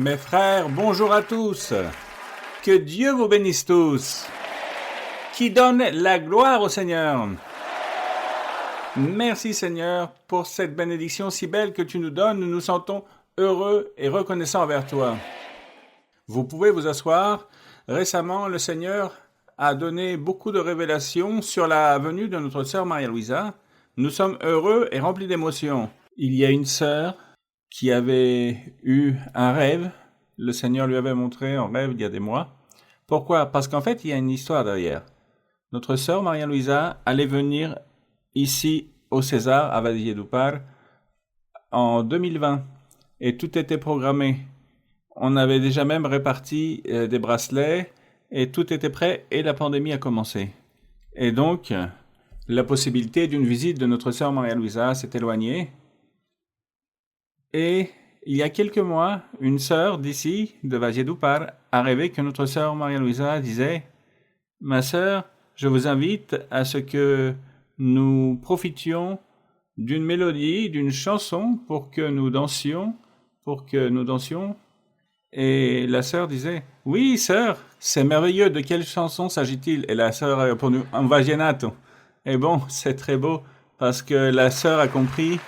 Mes frères, bonjour à tous. Que Dieu vous bénisse tous. Qui donne la gloire au Seigneur. Merci Seigneur pour cette bénédiction si belle que tu nous donnes. Nous nous sentons heureux et reconnaissants envers toi. Vous pouvez vous asseoir. Récemment, le Seigneur a donné beaucoup de révélations sur la venue de notre sœur Maria-Louisa. Nous sommes heureux et remplis d'émotions. Il y a une sœur qui avait eu un rêve. Le Seigneur lui avait montré en rêve il y a des mois. Pourquoi? Parce qu'en fait, il y a une histoire derrière. Notre sœur Maria-Louisa allait venir ici au César, à Valledupar, en 2020. Et tout était programmé. On avait déjà même réparti des bracelets et tout était prêt et la pandémie a commencé. Et donc, la possibilité d'une visite de notre sœur Maria-Louisa s'est éloignée. Et il y a quelques mois, une sœur d'ici, de Valledupar, a rêvé que notre sœur Maria-Louisa disait « Ma sœur, je vous invite à ce que nous profitions d'une mélodie, d'une chanson pour que nous dansions. Et la sœur disait « Oui, sœur, c'est merveilleux, de quelle chanson s'agit-il » Et la sœur a répondu « Un vallenato ». Et bon, c'est très beau parce que la sœur a compris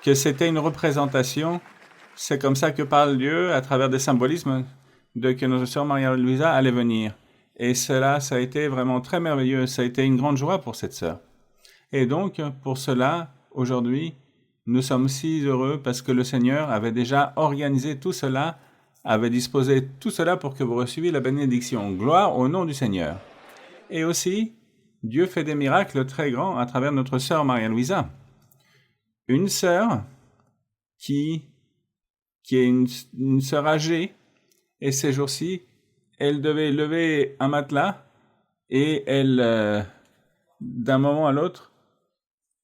que c'était une représentation. C'est comme ça que parle Dieu à travers des symbolismes de que notre sœur Maria-Louisa allait venir. Et cela, ça a été vraiment très merveilleux. Ça a été une grande joie pour cette sœur. Et donc, pour cela, aujourd'hui, nous sommes si heureux parce que le Seigneur avait déjà organisé tout cela, avait disposé tout cela pour que vous receviez la bénédiction. Gloire au nom du Seigneur. Et aussi, Dieu fait des miracles très grands à travers notre sœur Maria-Louisa. Une sœur qui est une sœur âgée, et ces jours-ci, elle devait lever un matelas, et elle, d'un moment à l'autre,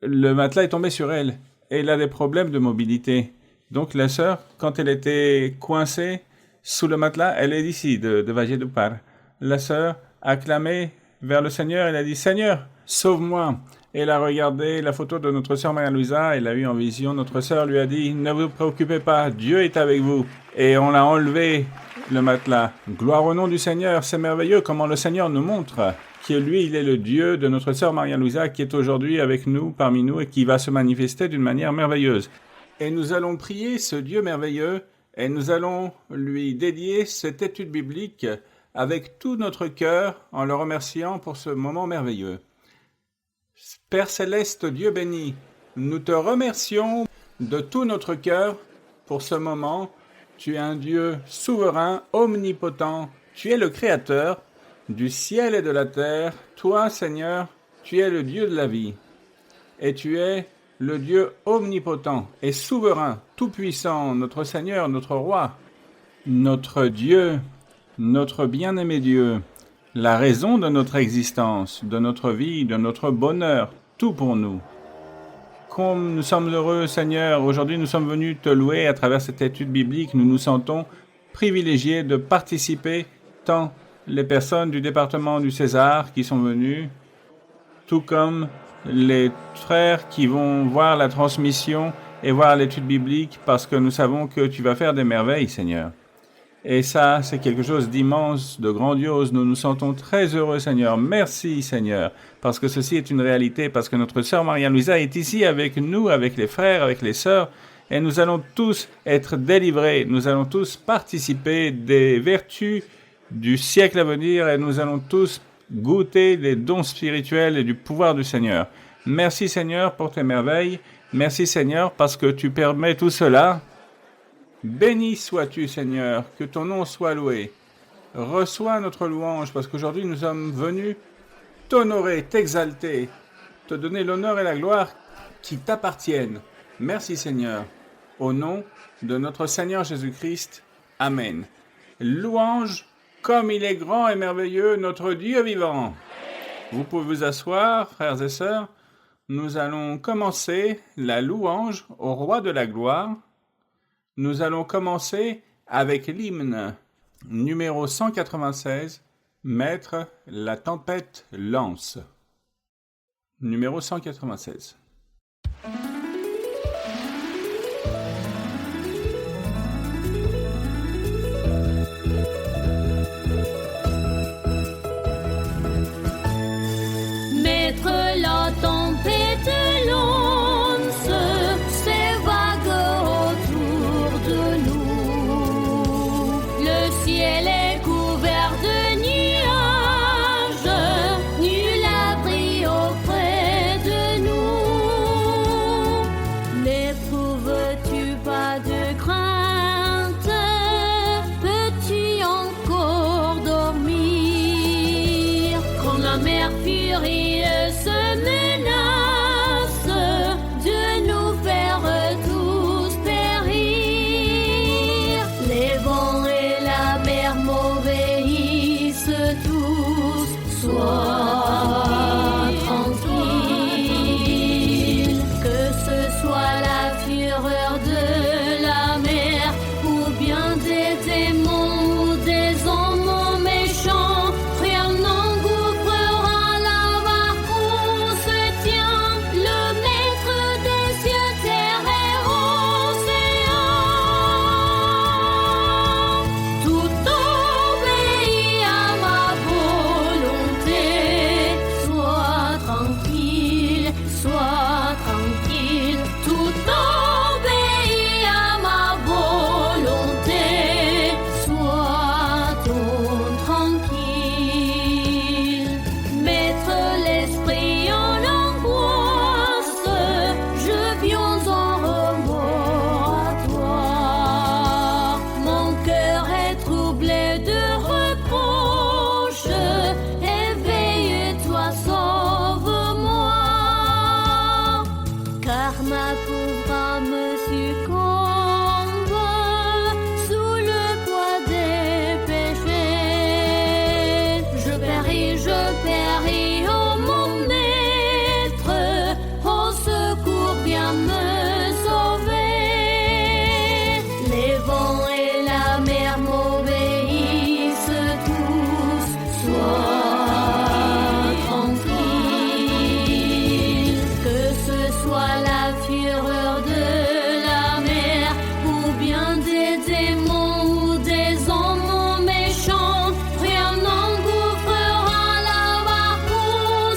le matelas est tombé sur elle, et elle a des problèmes de mobilité. Donc la sœur, quand elle était coincée sous le matelas, elle est d'ici, de Valledupar. La sœur a clamé vers le Seigneur, elle a dit « Seigneur, sauve-moi !» Elle a regardé la photo de notre sœur Maria-Louisa, elle a eu en vision, notre sœur lui a dit « Ne vous préoccupez pas, Dieu est avec vous ». Et on a enlevé le matelas. Gloire au nom du Seigneur, c'est merveilleux comment le Seigneur nous montre que lui, il est le Dieu de notre sœur Maria-Louisa qui est aujourd'hui avec nous, parmi nous, et qui va se manifester d'une manière merveilleuse. Et nous allons prier ce Dieu merveilleux, et nous allons lui dédier cette étude biblique avec tout notre cœur en le remerciant pour ce moment merveilleux. Père céleste, Dieu béni, nous te remercions de tout notre cœur pour ce moment. Tu es un Dieu souverain, omnipotent. Tu es le Créateur du ciel et de la terre. Toi, Seigneur, tu es le Dieu de la vie. Et tu es le Dieu omnipotent et souverain, tout-puissant, notre Seigneur, notre Roi, notre Dieu, notre bien-aimé Dieu. La raison de notre existence, de notre vie, de notre bonheur, tout pour nous. Comme nous sommes heureux, Seigneur, aujourd'hui nous sommes venus te louer à travers cette étude biblique. Nous nous sentons privilégiés de participer, tant les personnes du département du César qui sont venues, tout comme les frères qui vont voir la transmission et voir l'étude biblique parce que nous savons que tu vas faire des merveilles, Seigneur. Et ça, c'est quelque chose d'immense, de grandiose. Nous nous sentons très heureux, Seigneur. Merci, Seigneur, parce que ceci est une réalité, parce que notre sœur Maria-Louisa est ici avec nous, avec les frères, avec les sœurs, et nous allons tous être délivrés. Nous allons tous participer des vertus du siècle à venir, et nous allons tous goûter les dons spirituels et du pouvoir du Seigneur. Merci, Seigneur, pour tes merveilles. Merci, Seigneur, parce que tu permets tout cela. Béni sois-tu, Seigneur, que ton nom soit loué. Reçois notre louange, parce qu'aujourd'hui nous sommes venus t'honorer, t'exalter, te donner l'honneur et la gloire qui t'appartiennent. Merci, Seigneur. Au nom de notre Seigneur Jésus-Christ. Amen. Louange, comme il est grand et merveilleux, notre Dieu vivant. Vous pouvez vous asseoir, frères et sœurs. Nous allons commencer la louange au Roi de la gloire. Nous allons commencer avec l'hymne numéro 196, « Maître, la tempête lance ». Numéro 196. démons ou des hommes méchants, rien n'engouffrera la barque où se tient le maître des cieux, terre et océan. Tout obéit à ma volonté. Sois tranquille, tout obéit à ma volonté. Sois donc tranquille. Mettre l'esprit en angoisse, je viens en remords à toi. Mon cœur est troublé de reproches, éveille-toi, sauve-moi. Car ma pauvre âme succombe sous le poids des péchés. Je péris, oh mon maître, au secours, viens me sauver. Les vents et la mer m'obéissent tous. Sois tranquille, que ce soit la fureur de la mer ou bien des démons ou des hommes méchants, rien n'engouffrera la barque où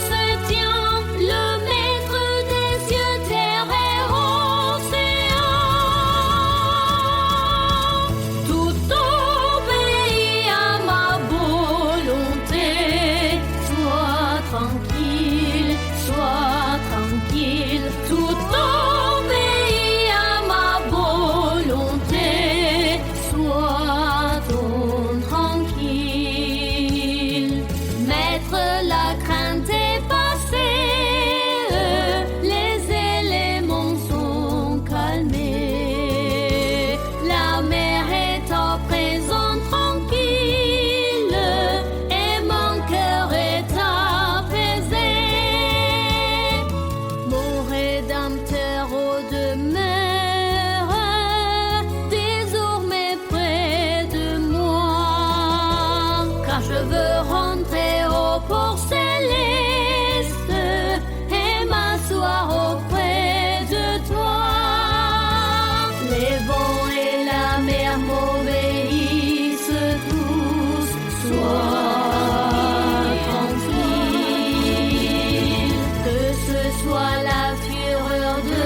se tient le maître des cieux, terre et océan. Tout obéit à ma volonté. Sois tranquille, tout obéit à ma volonté. Sois donc tranquille. Mettre la crainte est passée, les éléments sont calmés. La mer est à présent tranquille et mon cœur est apaisé. Mon Rédempteur au demeure, désormais près de moi. Car je veux rentrer au port céleste et m'asseoir auprès de toi. Les vents et la mer m'obéissent tous. Sois tranquille, que ce soit la fureur de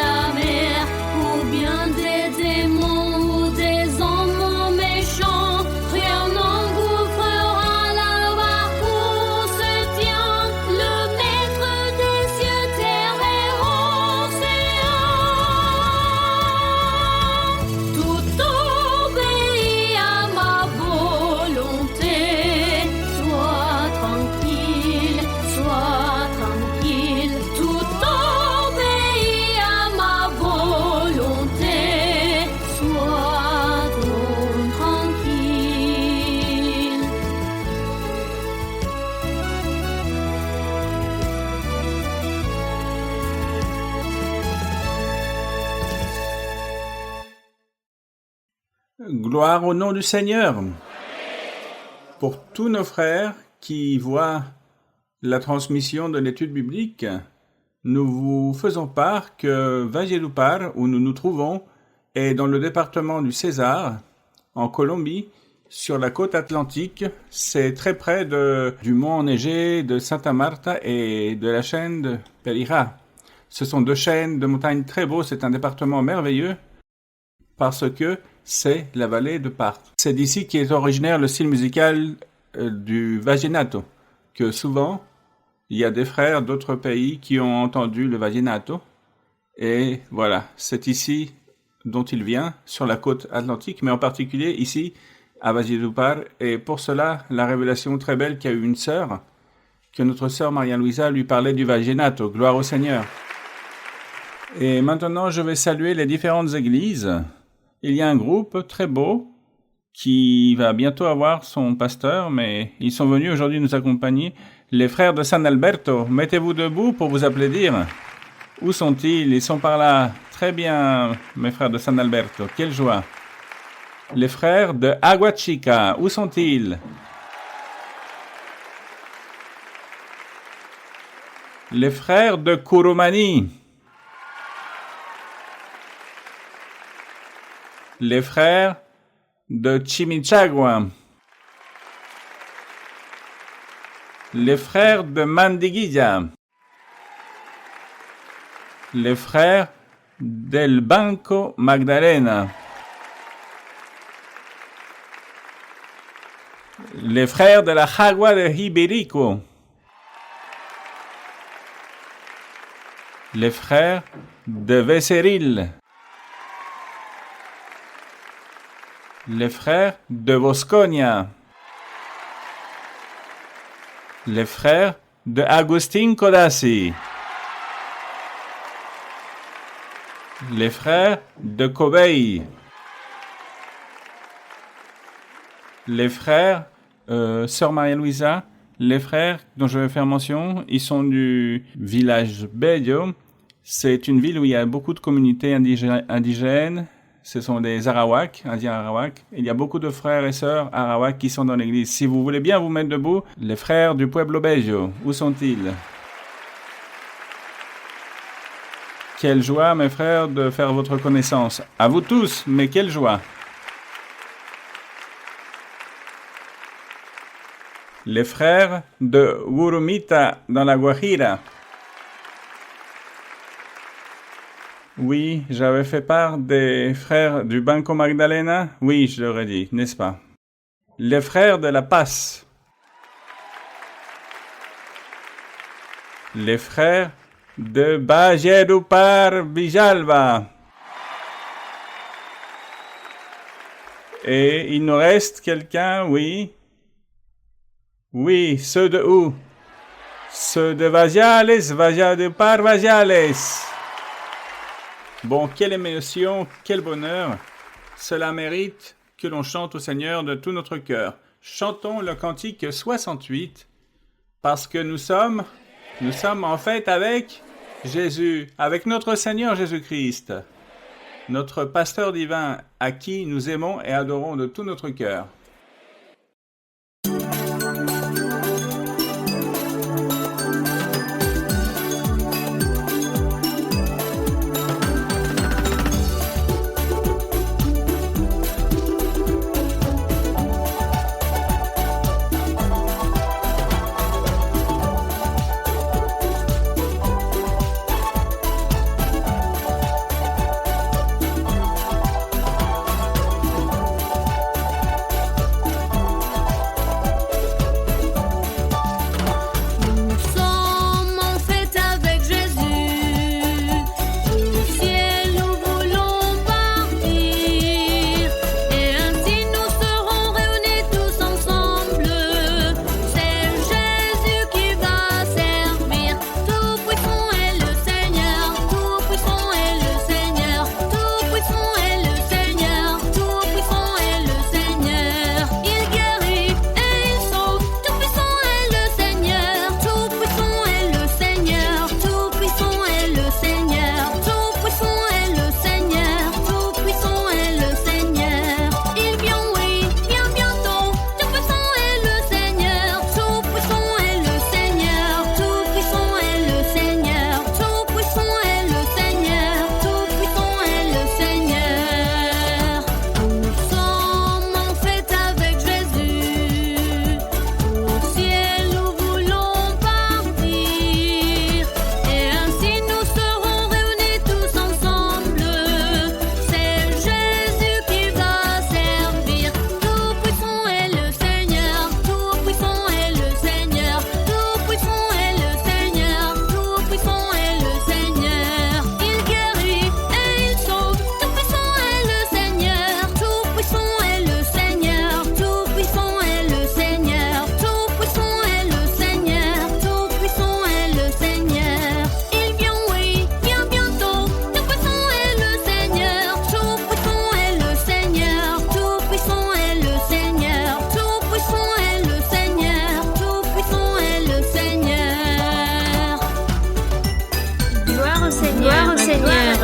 la mer ou bien des démons ou des hommes méchants, rien n'engouffrera la barque où se tient le maître des cieux, terre et océan. Tout obéit à ma volonté. Sois tranquille, tout obéit à ma volonté. Sois donc tranquille. Gloire au nom du Seigneur. Pour tous nos frères qui voient la transmission de l'étude biblique, nous vous faisons part que Valledupar, où nous nous trouvons, est dans le département du César, en Colombie, sur la côte atlantique. C'est très près du mont enneigé de Santa Marta et de la chaîne de Perijá. Ce sont deux chaînes de montagnes très beaux. C'est un département merveilleux parce que c'est la vallée de Part. C'est d'ici qu'est originaire le style musical du vallenato, que souvent il y a des frères d'autres pays qui ont entendu le vallenato. Et voilà, c'est ici dont il vient, sur la côte atlantique, mais en particulier ici, à Valledupar. Et pour cela, la révélation très belle qu'a eu une sœur, que notre sœur Maria-Louisa lui parlait du vallenato. Gloire au Seigneur. Et maintenant, je vais saluer les différentes églises. Il y a un groupe très beau qui va bientôt avoir son pasteur, mais ils sont venus aujourd'hui nous accompagner. Les frères de San Alberto, mettez-vous debout pour vous applaudir. Où sont-ils? Ils sont par là. Très bien, mes frères de San Alberto. Quelle joie. Les frères de Agua Chica, où sont-ils? Les frères de Curumani. Les frères de Chimichagua. Les frères de Mandiguilla. Les frères del Banco Magdalena. Les frères de la Jagua de Iberico. Les frères de Becerril. Les frères de Bosconia. Les frères de Agustín Codazzi. Les frères de Cobey. Les frères, Sœur Maria-Louisa, les frères dont je vais faire mention, ils sont du village Bello. C'est une ville où il y a beaucoup de communautés indigènes. Ce sont des Arawaks, Indiens Arawaks. Il y a beaucoup de frères et sœurs Arawaks qui sont dans l'église. Si vous voulez bien vous mettre debout, les frères du Pueblo Bello, où sont-ils? Quelle joie, mes frères, de faire votre connaissance. À vous tous, mais quelle joie! Les frères de Gurumita dans la Guajira. Oui, j'avais fait part des frères du Banco Magdalena. Oui, je l'aurais dit, n'est-ce pas? Les frères de La Paz. Les frères de Valledupar Villalba. Et il nous reste quelqu'un, oui. Oui, ceux de où? Ceux de Valledupar Vallales. Bon, quelle émotion, quel bonheur. Cela mérite que l'on chante au Seigneur de tout notre cœur. Chantons le cantique 68, parce que nous sommes en fait avec Jésus, avec notre Seigneur Jésus-Christ, notre pasteur divin, à qui nous aimons et adorons de tout notre cœur.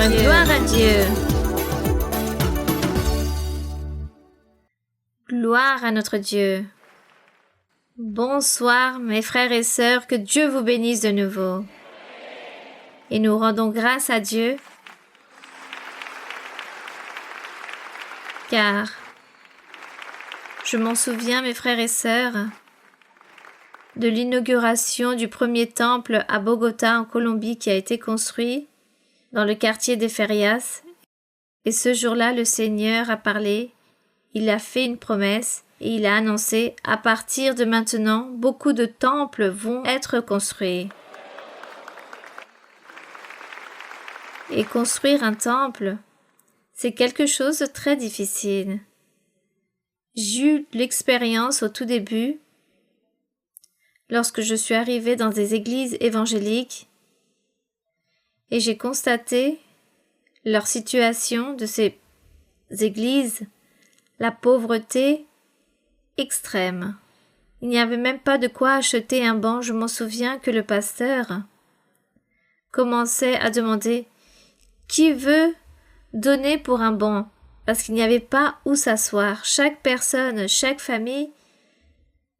Gloire à Dieu. Gloire à notre Dieu. Bonsoir mes frères et sœurs, que Dieu vous bénisse de nouveau. Et nous rendons grâce à Dieu, car je m'en souviens mes frères et sœurs, de l'inauguration du premier temple à Bogota en Colombie qui a été construit dans le quartier des Ferias. Et ce jour-là, le Seigneur a parlé, il a fait une promesse et il a annoncé, à partir de maintenant, beaucoup de temples vont être construits. Et construire un temple, c'est quelque chose de très difficile. J'ai eu l'expérience au tout début, lorsque je suis arrivée dans des églises évangéliques, et j'ai constaté leur situation de ces églises, la pauvreté extrême. Il n'y avait même pas de quoi acheter un banc. Je m'en souviens que le pasteur commençait à demander « Qui veut donner pour un banc ?» Parce qu'il n'y avait pas où s'asseoir. Chaque personne, chaque famille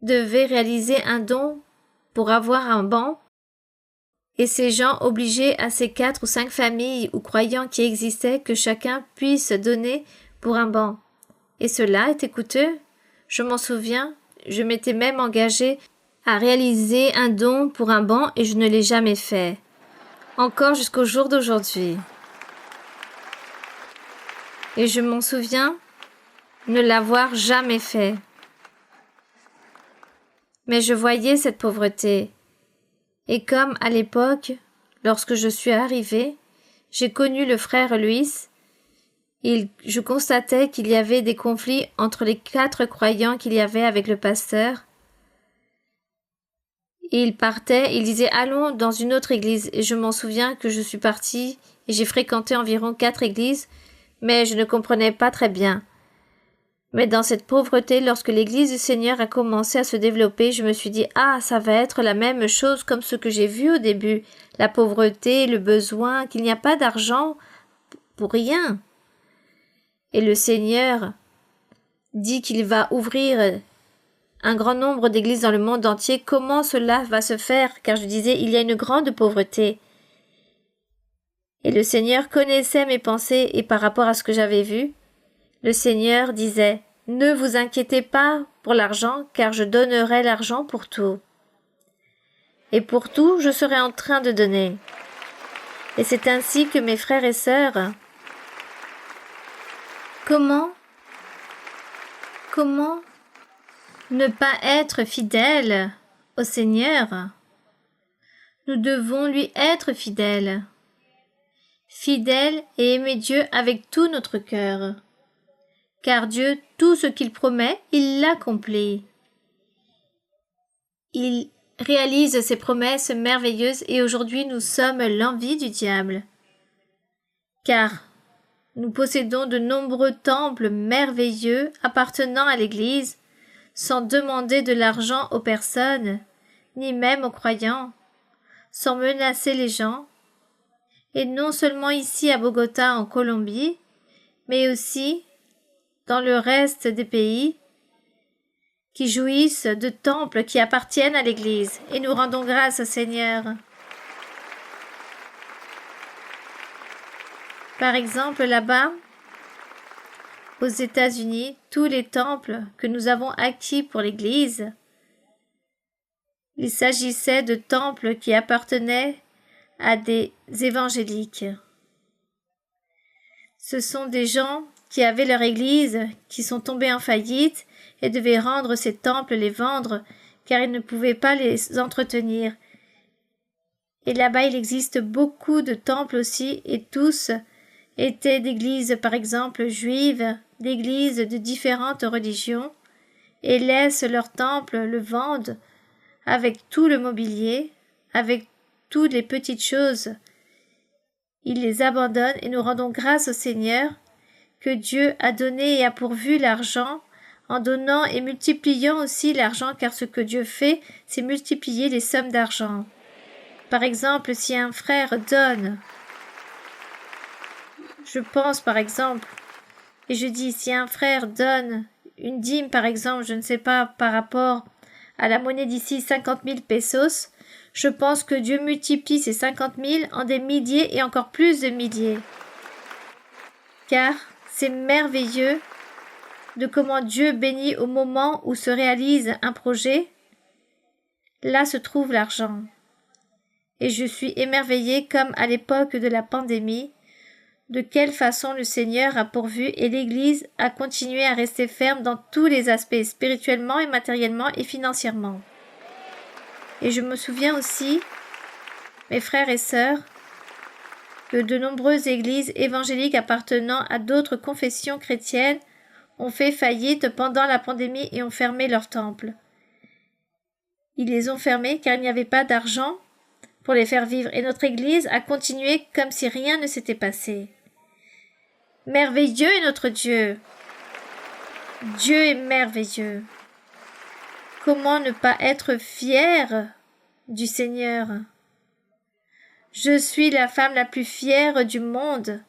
devait réaliser un don pour avoir un banc. Et ces gens obligeaient à ces 4 ou 5 familles ou croyants qui existaient que chacun puisse donner pour un banc. Et cela était coûteux. Je m'en souviens, je m'étais même engagée à réaliser un don pour un banc et je ne l'ai jamais fait. Encore jusqu'au jour d'aujourd'hui. Et je m'en souviens ne l'avoir jamais fait. Mais je voyais cette pauvreté. Et comme à l'époque, lorsque je suis arrivée, j'ai connu le frère Luis, je constatais qu'il y avait des conflits entre les 4 croyants qu'il y avait avec le pasteur. Et il partait, il disait « Allons dans une autre église ». Et je m'en souviens que je suis partie et j'ai fréquenté environ 4 églises, mais je ne comprenais pas très bien. Mais dans cette pauvreté, lorsque l'église du Seigneur a commencé à se développer, je me suis dit « Ah, ça va être la même chose comme ce que j'ai vu au début, la pauvreté, le besoin, qu'il n'y a pas d'argent pour rien. » Et le Seigneur dit qu'il va ouvrir un grand nombre d'églises dans le monde entier. Comment cela va se faire? Car je disais, il y a une grande pauvreté. Et le Seigneur connaissait mes pensées et par rapport à ce que j'avais vu, le Seigneur disait, « Ne vous inquiétez pas pour l'argent, car je donnerai l'argent pour tout. Et pour tout, je serai en train de donner. » Et c'est ainsi que mes frères et sœurs, Comment ne pas être fidèle au Seigneur? Nous devons lui être fidèles. Fidèles et aimer Dieu avec tout notre cœur. Car Dieu, tout ce qu'il promet, il l'accomplit. Il réalise ses promesses merveilleuses et aujourd'hui nous sommes l'envie du diable. Car nous possédons de nombreux temples merveilleux appartenant à l'Église, sans demander de l'argent aux personnes, ni même aux croyants, sans menacer les gens, et non seulement ici à Bogota en Colombie, mais aussi dans le reste des pays qui jouissent de temples qui appartiennent à l'Église, et nous rendons grâce au Seigneur. Par exemple, là-bas, aux États-Unis, tous les temples que nous avons acquis pour l'Église, il s'agissait de temples qui appartenaient à des évangéliques. Ce sont des gens qui avaient leur Église, qui sont tombés en faillite et devaient rendre ces temples, les vendre, car ils ne pouvaient pas les entretenir. Et là-bas, il existe beaucoup de temples aussi, et tous étaient d'églises, par exemple, juives, d'églises de différentes religions, et laissent leur temple, le vendent, avec tout le mobilier, avec toutes les petites choses. Ils les abandonnent et nous rendons grâce au Seigneur que Dieu a donné et a pourvu l'argent en donnant et multipliant aussi l'argent, car ce que Dieu fait, c'est multiplier les sommes d'argent. Par exemple, si un frère donne, je pense par exemple, et je dis, si un frère donne une dîme, par exemple, je ne sais pas, par rapport à la monnaie d'ici 50 000 pesos, je pense que Dieu multiplie ces 50 000 en des milliers et encore plus de milliers. Car c'est merveilleux de comment Dieu bénit au moment où se réalise un projet. Là se trouve l'argent. Et je suis émerveillée comme à l'époque de la pandémie, de quelle façon le Seigneur a pourvu et l'Église a continué à rester ferme dans tous les aspects, spirituellement et matériellement et financièrement. Et je me souviens aussi, mes frères et sœurs, que de nombreuses églises évangéliques appartenant à d'autres confessions chrétiennes ont fait faillite pendant la pandémie et ont fermé leurs temples. Ils les ont fermés car il n'y avait pas d'argent pour les faire vivre et notre Église a continué comme si rien ne s'était passé. Merveilleux est notre Dieu. Dieu est merveilleux. Comment ne pas être fier du Seigneur? Je suis la femme la plus fière du monde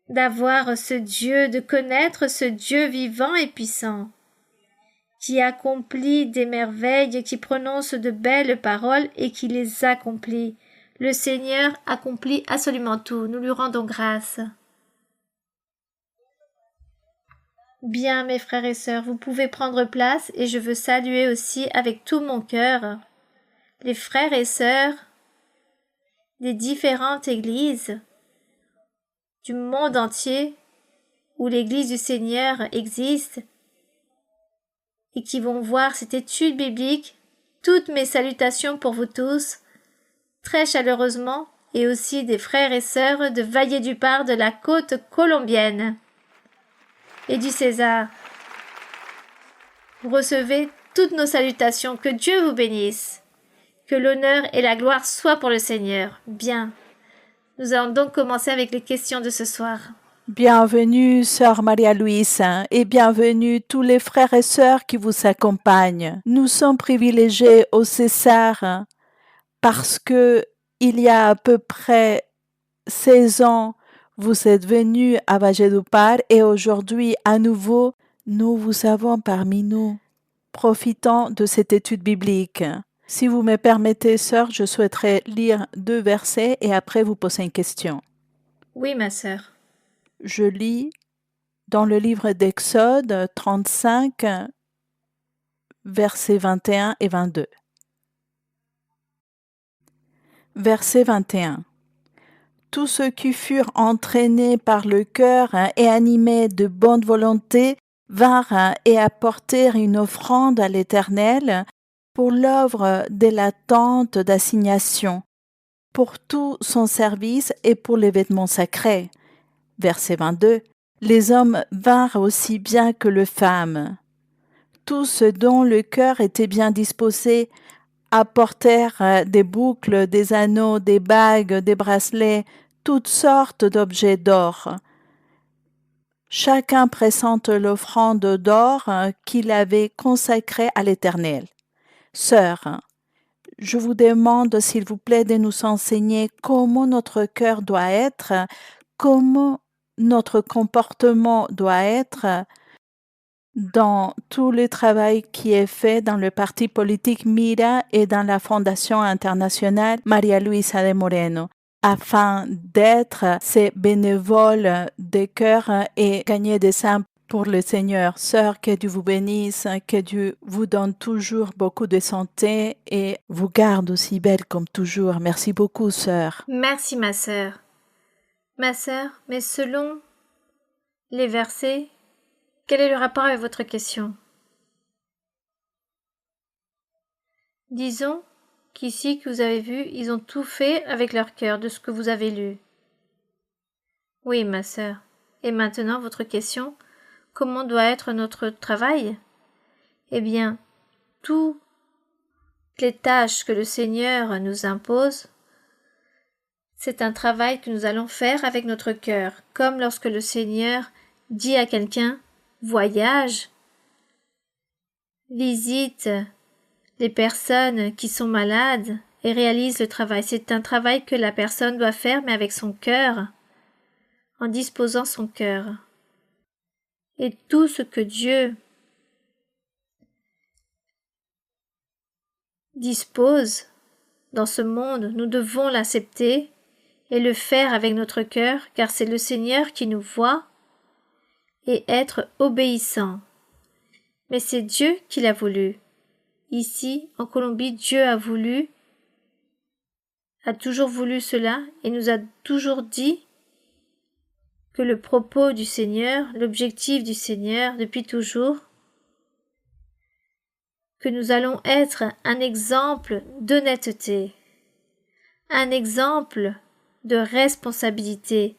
d'avoir ce Dieu, de connaître ce Dieu vivant et puissant, qui accomplit des merveilles, qui prononce de belles paroles et qui les accomplit. Le Seigneur accomplit absolument tout. Nous lui rendons grâce. Bien, mes frères et sœurs, vous pouvez prendre place et je veux saluer aussi avec tout mon cœur les frères et sœurs des différentes églises du monde entier où l'Église du Seigneur existe et qui vont voir cette étude biblique. Toutes mes salutations pour vous tous, très chaleureusement, et aussi des frères et sœurs de Valledupar de la côte colombienne et du César. Vous recevez toutes nos salutations, que Dieu vous bénisse, que l'honneur et la gloire soient pour le Seigneur. Bien, nous allons donc commencer avec les questions de ce soir. Bienvenue, sœur Maria-Louise, et bienvenue tous les frères et sœurs qui vous accompagnent. Nous sommes privilégiés au César parce que il y a à peu près 16 ans, vous êtes venus à Valledupar et aujourd'hui, à nouveau, nous vous avons parmi nous. Profitons de cette étude biblique. Si vous me permettez, sœur, je souhaiterais lire 2 versets et après vous poser une question. Oui, ma sœur. Je lis dans le livre d'Exode 35, versets 21 et 22. Verset 21. Tous ceux qui furent entraînés par le cœur et animés de bonne volonté vinrent et apportèrent une offrande à l'Éternel pour l'œuvre de la tente d'assignation, pour tout son service et pour les vêtements sacrés. Verset 22. Les hommes vinrent aussi bien que les femmes. Tous ceux dont le cœur était bien disposé apportèrent des boucles, des anneaux, des bagues, des bracelets, toutes sortes d'objets d'or. Chacun présente l'offrande d'or qu'il avait consacrée à l'Éternel. Sœurs, je vous demande s'il vous plaît de nous enseigner comment notre cœur doit être, comment notre comportement doit être dans tout le travail qui est fait dans le parti politique MIRA et dans la Fondation internationale María Luisa de Moreno, afin d'être ces bénévoles de cœur et gagner des âmes pour le Seigneur. Sœur, que Dieu vous bénisse, que Dieu vous donne toujours beaucoup de santé et vous garde aussi belle comme toujours. Merci beaucoup, sœur. Merci, ma sœur. Ma sœur, mais selon les versets, quel est le rapport avec votre question? Disons qu'ici, que vous avez vu, ils ont tout fait avec leur cœur de ce que vous avez lu. Oui, ma sœur. Et maintenant, votre question, comment doit être notre travail? Eh bien, toutes les tâches que le Seigneur nous impose, c'est un travail que nous allons faire avec notre cœur, comme lorsque le Seigneur dit à quelqu'un « voyage », visite les personnes qui sont malades et réalise le travail. C'est un travail que la personne doit faire, mais avec son cœur, en disposant son cœur. Et tout ce que Dieu dispose dans ce monde, nous devons l'accepter et le faire avec notre cœur, car c'est le Seigneur qui nous voit, et être obéissant. Mais c'est Dieu qui l'a voulu. Ici, en Colombie, Dieu a toujours voulu cela, et nous a toujours dit que le propos du Seigneur, l'objectif du Seigneur depuis toujours, que nous allons être un exemple d'honnêteté, un exemple de responsabilité,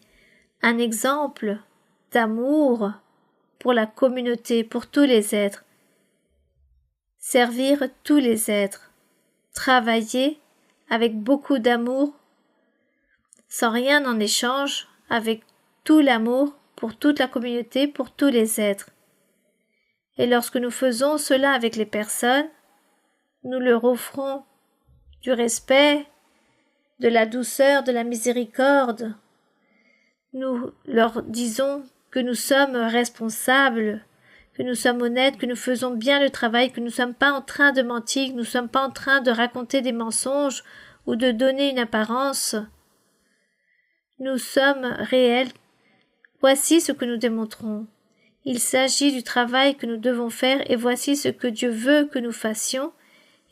un exemple d'amour pour la communauté, pour tous les êtres, servir tous les êtres, travailler avec beaucoup d'amour, sans rien en échange, avec tout l'amour pour toute la communauté, pour tous les êtres. Et lorsque nous faisons cela avec les personnes, nous leur offrons du respect, de la douceur, de la miséricorde. Nous leur disons que nous sommes responsables, que nous sommes honnêtes, que nous faisons bien le travail, que nous ne sommes pas en train de mentir, que nous ne sommes pas en train de raconter des mensonges ou de donner une apparence. Nous sommes réels. Voici ce que nous démontrons. Il s'agit du travail que nous devons faire et voici ce que Dieu veut que nous fassions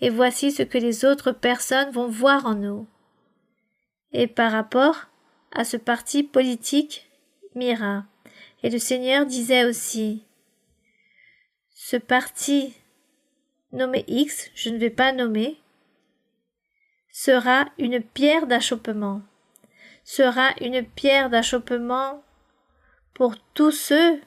et voici ce que les autres personnes vont voir en nous. Et par rapport à ce parti politique, Mira, et le Seigneur disait aussi, ce parti nommé X, je ne vais pas nommer, sera une pierre d'achoppement, sera une pierre d'achoppement pour tous ceux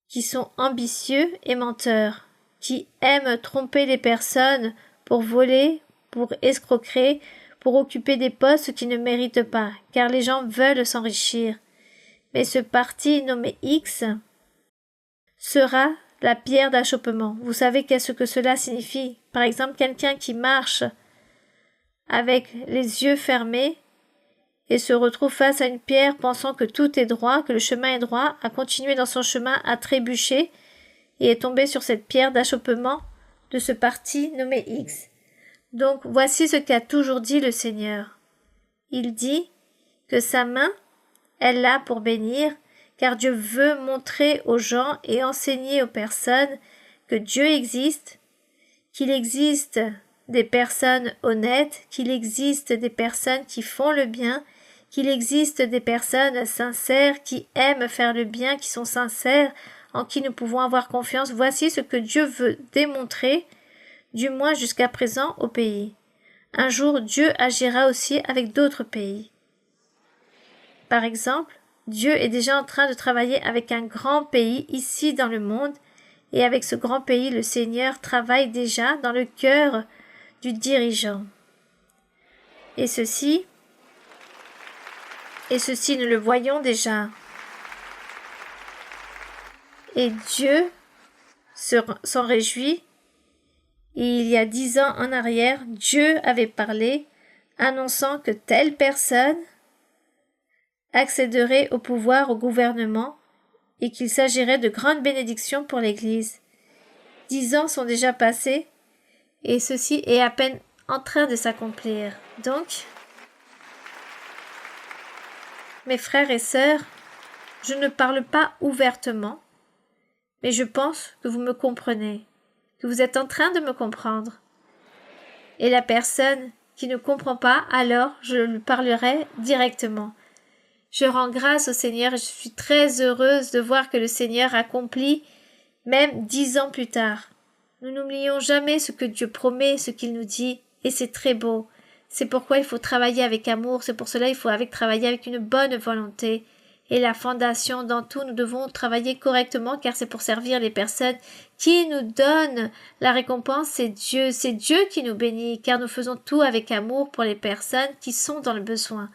qui sont ambitieux et menteurs, qui aiment tromper les personnes pour voler, pour escroquer, pour occuper des postes qui ne méritent pas, car les gens veulent s'enrichir. Mais ce parti nommé X sera la pierre d'achoppement. Vous savez qu'est-ce que cela signifie? Par exemple, quelqu'un qui marche avec les yeux fermés et se retrouve face à une pierre pensant que tout est droit, que le chemin est droit, a continué dans son chemin, a trébuché et est tombé sur cette pierre d'achoppement de ce parti nommé X. Donc voici ce qu'a toujours dit le Seigneur. Il dit que sa main est là pour bénir, car Dieu veut montrer aux gens et enseigner aux personnes que Dieu existe, qu'il existe des personnes honnêtes, qu'il existe des personnes qui font le bien, qu'il existe des personnes sincères qui aiment faire le bien, qui sont sincères, en qui nous pouvons avoir confiance. Voici ce que Dieu veut démontrer, du moins jusqu'à présent, au pays. Un jour, Dieu agira aussi avec d'autres pays. Par exemple, Dieu est déjà en train de travailler avec un grand pays ici dans le monde, et avec ce grand pays, le Seigneur travaille déjà dans le cœur du dirigeant. Et ceci, nous le voyons déjà. Et Dieu s'en réjouit. Et il y a 10 ans en arrière, Dieu avait parlé, annonçant que telle personne accéderait au pouvoir, au gouvernement, et qu'il s'agirait de grandes bénédictions pour l'Église. 10 ans sont déjà passés, et ceci est à peine en train de s'accomplir. Donc, mes frères et sœurs, je ne parle pas ouvertement, mais je pense que vous me comprenez, que vous êtes en train de me comprendre. Et la personne qui ne comprend pas, alors je lui parlerai directement. Je rends grâce au Seigneur et je suis très heureuse de voir que le Seigneur accomplit même 10 ans plus tard. Nous n'oublions jamais ce que Dieu promet, ce qu'il nous dit, et c'est très beau. C'est pourquoi il faut travailler avec amour, c'est pour cela il faut travailler avec une bonne volonté. Et la fondation, dans tout, nous devons travailler correctement car c'est pour servir les personnes qui nous donnent la récompense, c'est Dieu qui nous bénit car nous faisons tout avec amour pour les personnes qui sont dans le besoin.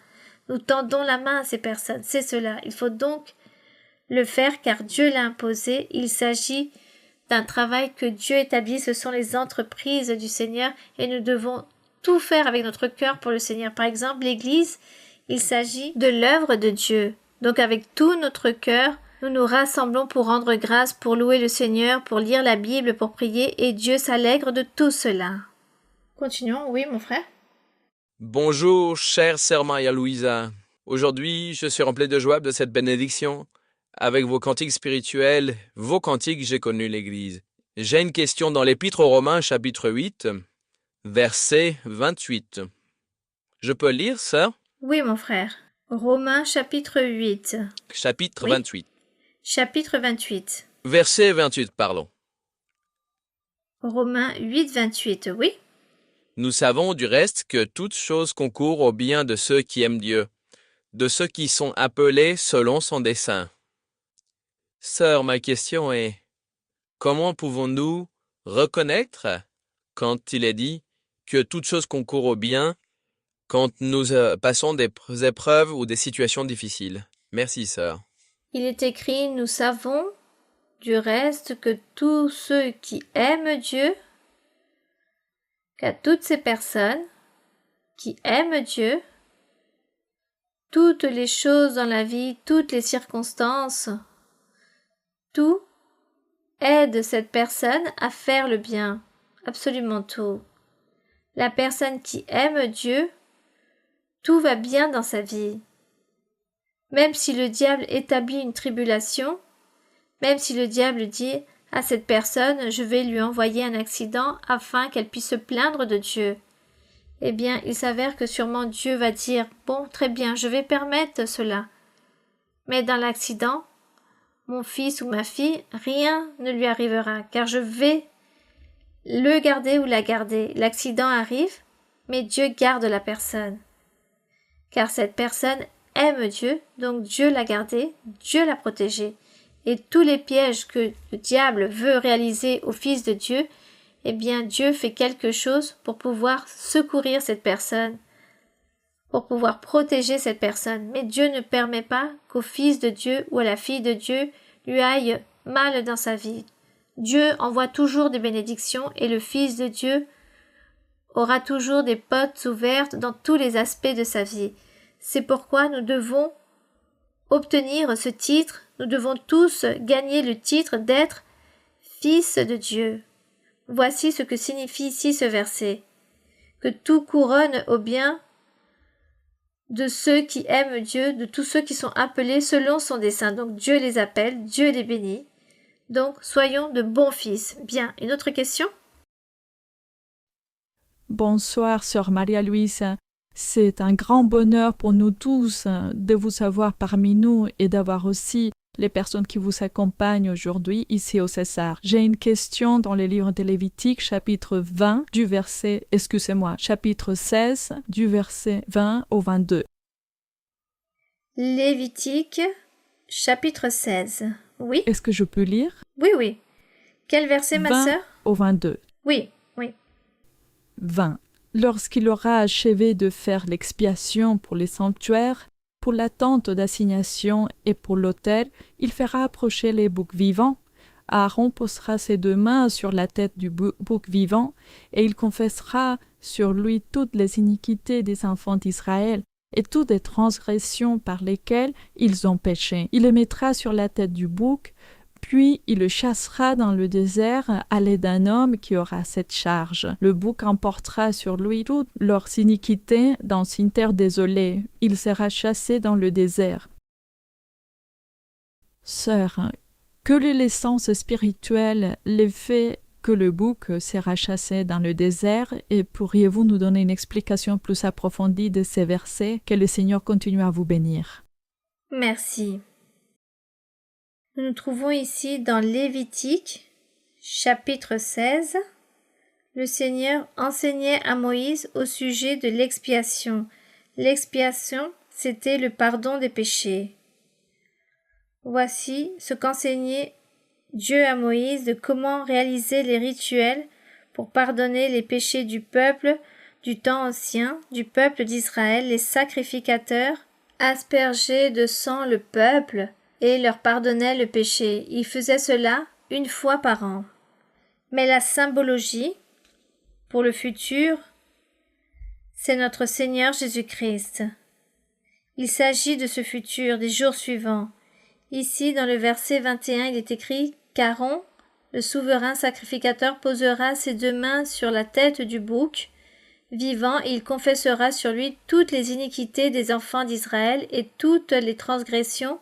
Nous tendons la main à ces personnes, c'est cela. Il faut donc le faire car Dieu l'a imposé. Il s'agit d'un travail que Dieu établit, ce sont les entreprises du Seigneur et nous devons tout faire avec notre cœur pour le Seigneur. Par exemple, l'Église, il s'agit de l'œuvre de Dieu. Donc avec tout notre cœur, Nous nous rassemblons pour rendre grâce, pour louer le Seigneur, pour lire la Bible, pour prier, et Dieu s'allègre de tout cela. Continuons, oui, mon frère. Bonjour, chère sœur Maria-Louisa. Aujourd'hui, je suis rempli de joie de cette bénédiction. Avec vos cantiques spirituels, vos cantiques, j'ai connu l'Église. J'ai une question dans l'Épître aux Romains, chapitre 8, verset 28. Je peux lire, sœur? Oui, mon frère. Romains, chapitre 8. Chapitre Oui. 28. Chapitre 28. Verset 28, pardon. Romains 8, 28, oui. Nous savons du reste que toutes choses concourent au bien de ceux qui aiment Dieu, de ceux qui sont appelés selon son dessein. Sœur, ma question est, comment pouvons-nous reconnaître quand il est dit que toutes choses concourent au bien quand nous passons des épreuves ou des situations difficiles? Merci, sœur. Il est écrit, nous savons du reste que tous ceux qui aiment Dieu, qu'à toutes ces personnes qui aiment Dieu, toutes les choses dans la vie, toutes les circonstances, tout aide cette personne à faire le bien, absolument tout. La personne qui aime Dieu, tout va bien dans sa vie. Même si le diable établit une tribulation, même si le diable dit à cette personne, je vais lui envoyer un accident afin qu'elle puisse se plaindre de Dieu, eh bien, il s'avère que sûrement Dieu va dire, bon, très bien, je vais permettre cela. Mais dans l'accident, mon fils ou ma fille, rien ne lui arrivera, car je vais le garder ou la garder. L'accident arrive, mais Dieu garde la personne. Car cette personne aime Dieu, donc Dieu l'a gardée, Dieu l'a protégée. Et tous les pièges que le diable veut réaliser au Fils de Dieu, eh bien Dieu fait quelque chose pour pouvoir secourir cette personne, pour pouvoir protéger cette personne. Mais Dieu ne permet pas qu'au Fils de Dieu ou à la fille de Dieu lui aille mal dans sa vie. Dieu envoie toujours des bénédictions et le Fils de Dieu aura toujours des portes ouvertes dans tous les aspects de sa vie. C'est pourquoi nous devons obtenir ce titre, nous devons tous gagner le titre d'être fils de Dieu. Voici ce que signifie ici ce verset. Que tout couronne au bien de ceux qui aiment Dieu, de tous ceux qui sont appelés selon son dessein. Donc Dieu les appelle, Dieu les bénit. Donc soyons de bons fils. Bien, une autre question? Bonsoir, sœur Maria-Louise. C'est un grand bonheur pour nous tous de vous avoir parmi nous et d'avoir aussi les personnes qui vous accompagnent aujourd'hui ici au César. J'ai une question dans le livre de Lévitique, chapitre 20, chapitre 16, du verset 20 au 22. Lévitique, chapitre 16. Oui? Est-ce que je peux lire? Oui, oui. Quel verset, ma 20 sœur? au 22. Oui, oui. 20. Lorsqu'il aura achevé de faire l'expiation pour les sanctuaires, pour la tente d'assignation et pour l'autel, il fera approcher les boucs vivants. Aaron posera ses 2 mains sur la tête du bouc vivant, et il confessera sur lui toutes les iniquités des enfants d'Israël, et toutes les transgressions par lesquelles ils ont péché. Il les mettra sur la tête du bouc, puis il le chassera dans le désert à l'aide d'un homme qui aura cette charge. Le bouc emportera sur lui toutes leurs iniquités dans une terre désolée. Il sera chassé dans le désert. Sœur, quelle est l'essence spirituelle, l'effet que le bouc sera chassé dans le désert, et pourriez-vous nous donner une explication plus approfondie de ces versets? Que le Seigneur continue à vous bénir. Merci. Nous nous trouvons ici dans Lévitique, chapitre 16. Le Seigneur enseignait à Moïse au sujet de l'expiation. L'expiation, c'était le pardon des péchés. Voici ce qu'enseignait Dieu à Moïse de comment réaliser les rituels pour pardonner les péchés du peuple du temps ancien, du peuple d'Israël. Les sacrificateurs aspergeaient de sang le peuple et leur pardonnaient le péché. Ils faisaient cela une fois par an. Mais la symbologie, pour le futur, c'est notre Seigneur Jésus-Christ. Il s'agit de ce futur, des jours suivants. Ici, dans le verset 21, il est écrit « Qu'Aaron, le souverain sacrificateur, posera ses 2 mains sur la tête du bouc vivant et il confessera sur lui toutes les iniquités des enfants d'Israël et toutes les transgressions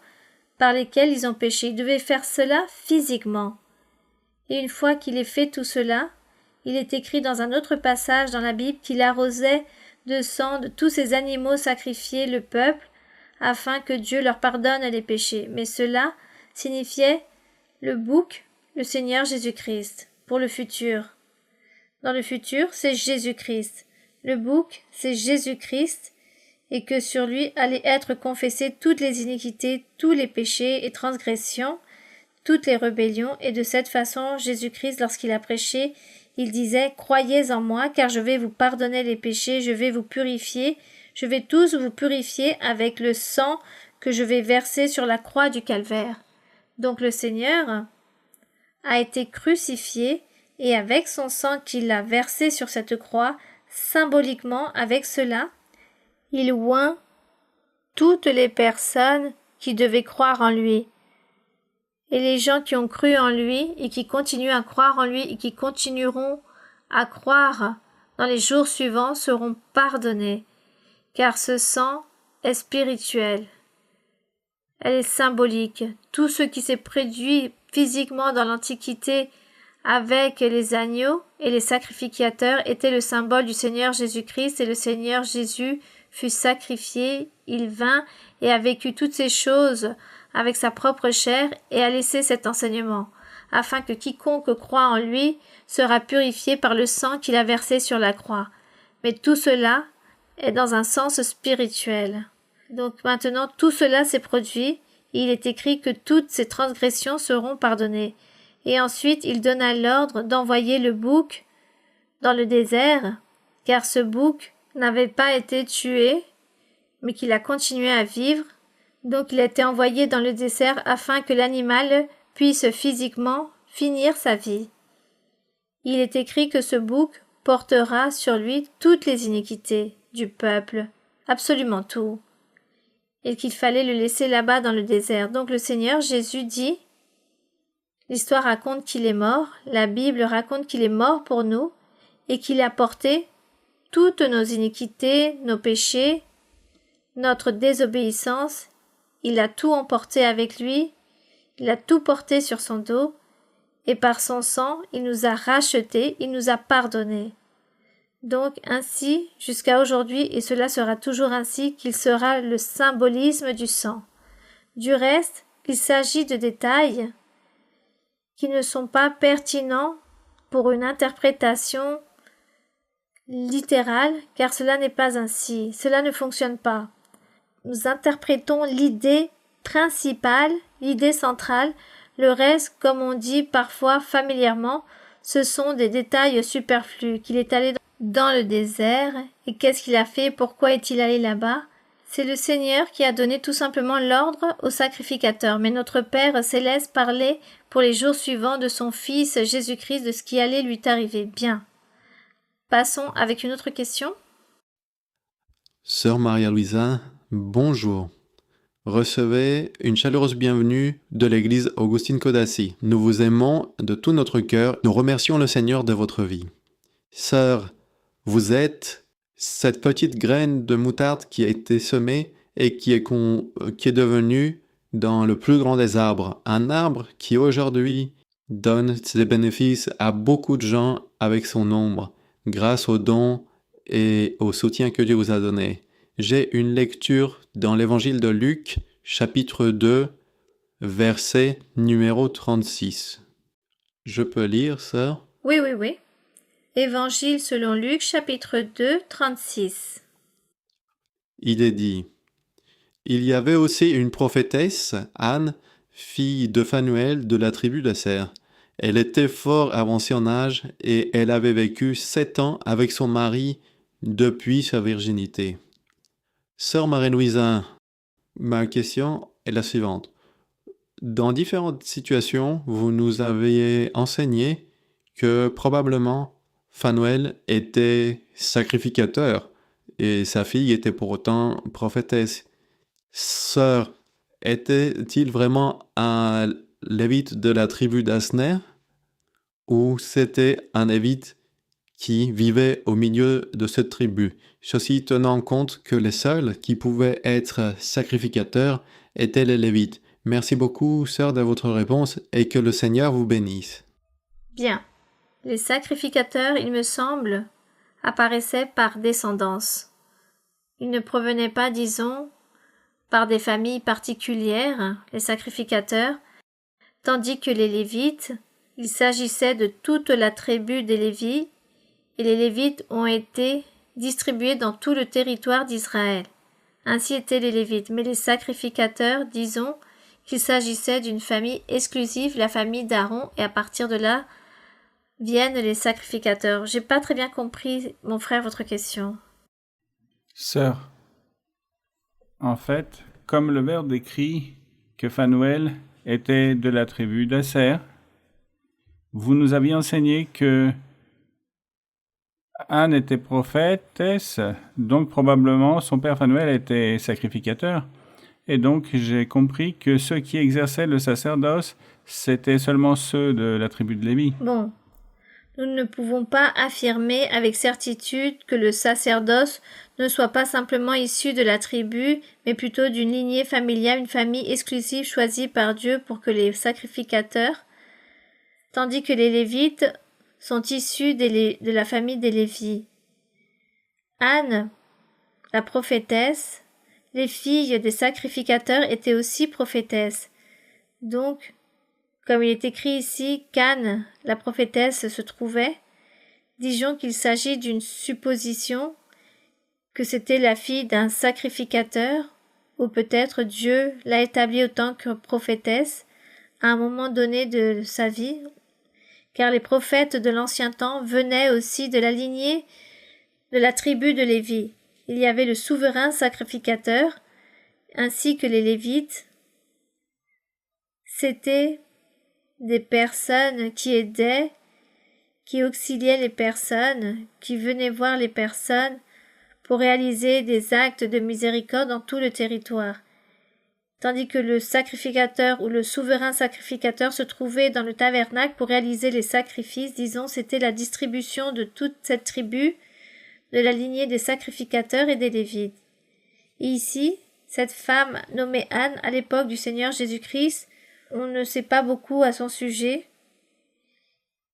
par lesquelles ils ont péché. » Il devait faire cela physiquement. Et une fois qu'il ait fait tout cela, il est écrit dans un autre passage dans la Bible qu'il arrosait de sang de tous ces animaux sacrifiés le peuple, afin que Dieu leur pardonne les péchés. Mais cela signifiait le bouc, le Seigneur Jésus-Christ, pour le futur. Dans le futur, c'est Jésus-Christ. Le bouc, c'est Jésus-Christ, et que sur lui allaient être confessées toutes les iniquités, tous les péchés et transgressions, toutes les rébellions, et de cette façon, Jésus-Christ, lorsqu'il a prêché, il disait « Croyez en moi, car je vais vous pardonner les péchés, je vais vous purifier, je vais tous vous purifier avec le sang que je vais verser sur la croix du calvaire. » Donc le Seigneur a été crucifié, et avec son sang qu'il a versé sur cette croix, symboliquement, avec cela, il oint toutes les personnes qui devaient croire en lui. Et les gens qui ont cru en lui et qui continuent à croire en lui et qui continueront à croire dans les jours suivants seront pardonnés, car ce sang est spirituel. Elle est symbolique. Tout ce qui s'est produit physiquement dans l'Antiquité avec les agneaux et les sacrificateurs était le symbole du Seigneur Jésus-Christ, et le Seigneur Jésus fut sacrifié, il vint et a vécu toutes ces choses avec sa propre chair et a laissé cet enseignement, afin que quiconque croit en lui sera purifié par le sang qu'il a versé sur la croix. Mais tout cela est dans un sens spirituel. Donc maintenant tout cela s'est produit, et il est écrit que toutes ces transgressions seront pardonnées. Et ensuite il donna l'ordre d'envoyer le bouc dans le désert, car ce bouc n'avait pas été tué, mais qu'il a continué à vivre. Donc il a été envoyé dans le désert afin que l'animal puisse physiquement finir sa vie. Il est écrit que ce bouc portera sur lui toutes les iniquités du peuple, absolument tout, et qu'il fallait le laisser là-bas dans le désert. Donc le Seigneur Jésus dit, l'histoire raconte qu'il est mort, la Bible raconte qu'il est mort pour nous, et qu'il a porté toutes nos iniquités, nos péchés, notre désobéissance. Il a tout emporté avec lui, il a tout porté sur son dos, et par son sang, il nous a rachetés, il nous a pardonnés. Donc ainsi, jusqu'à aujourd'hui, et cela sera toujours ainsi, qu'il sera le symbolisme du sang. Du reste, il s'agit de détails qui ne sont pas pertinents pour une interprétation littérale, car cela n'est pas ainsi, cela ne fonctionne pas. Nous interprétons l'idée principale, l'idée centrale, le reste, comme on dit parfois familièrement, ce sont des détails superflus, qu'il est allé dans le désert, et qu'est-ce qu'il a fait, pourquoi est-il allé là-bas. C'est le Seigneur qui a donné tout simplement l'ordre au sacrificateur, mais notre Père Céleste parlait pour les jours suivants de son Fils Jésus-Christ, de ce qui allait lui arriver. Bien. Passons avec une autre question. Sœur Maria-Louisa, bonjour. Recevez une chaleureuse bienvenue de l'église Augustine Codassi. Nous vous aimons de tout notre cœur. Nous remercions le Seigneur de votre vie. Sœur, vous êtes cette petite graine de moutarde qui a été semée et qui est devenue dans le plus grand des arbres. Un arbre qui aujourd'hui donne ses bénéfices à beaucoup de gens avec son ombre, grâce aux dons et au soutien que Dieu vous a donné. J'ai une lecture dans l'évangile de Luc, chapitre 2, verset numéro 36. Je peux lire, sœur? Oui. Évangile selon Luc, chapitre 2, 36. Il est dit, « Il y avait aussi une prophétesse, Anne, fille de Phanuel de la tribu d'Aser. Elle était fort avancée en âge et elle avait vécu 7 ans avec son mari depuis sa virginité. » Sœur Marie-Louisa, ma question est la suivante. Dans différentes situations, vous nous avez enseigné que probablement Phanuel était sacrificateur et sa fille était pour autant prophétesse. Sœur, était-il vraiment un lévite de la tribu d'Asner ou c'était un lévite qui vivait au milieu de cette tribu, ceci tenant compte que les seuls qui pouvaient être sacrificateurs étaient les lévites. Merci beaucoup, sœur, de votre réponse et que le Seigneur vous bénisse. Bien. Les sacrificateurs, il me semble, apparaissaient par descendance. Ils ne provenaient pas, disons, par des familles particulières, les sacrificateurs, tandis que les Lévites, il s'agissait de toute la tribu des Lévites, et les Lévites ont été distribués dans tout le territoire d'Israël. Ainsi étaient les Lévites, mais les sacrificateurs, disons qu'il s'agissait d'une famille exclusive, la famille d'Aaron, et à partir de là viennent les sacrificateurs. J'ai pas très bien compris, mon frère, votre question. Sœur, en fait, comme le vers décrit que Phanuel était de la tribu d'Asser, vous nous aviez enseigné que Anne était prophétesse, donc probablement son père Phanuel était sacrificateur. Et donc j'ai compris que ceux qui exerçaient le sacerdoce, c'était seulement ceux de la tribu de Lévi. Bon, nous ne pouvons pas affirmer avec certitude que le sacerdoce ne soit pas simplement issu de la tribu, mais plutôt d'une lignée familiale, une famille exclusive choisie par Dieu pour que les sacrificateurs, tandis que les Lévites sont issus de la famille des Lévis. Anne, la prophétesse, les filles des sacrificateurs étaient aussi prophétesses. Donc, comme il est écrit ici qu'Anne, la prophétesse, se trouvait, disons qu'il s'agit d'une supposition que c'était la fille d'un sacrificateur, ou peut-être Dieu l'a établie autant que prophétesse à un moment donné de sa vie, car les prophètes de l'ancien temps venaient aussi de la lignée de la tribu de Lévi. Il y avait le souverain sacrificateur, ainsi que les Lévites. C'étaient des personnes qui aidaient, qui auxiliaient les personnes, qui venaient voir les personnes pour réaliser des actes de miséricorde dans tout le territoire. Tandis que le sacrificateur ou le souverain sacrificateur se trouvait dans le tabernacle pour réaliser les sacrifices, disons, c'était la distribution de toute cette tribu, de la lignée des sacrificateurs et des Lévites. Et ici, cette femme nommée Anne, à l'époque du Seigneur Jésus-Christ, on ne sait pas beaucoup à son sujet.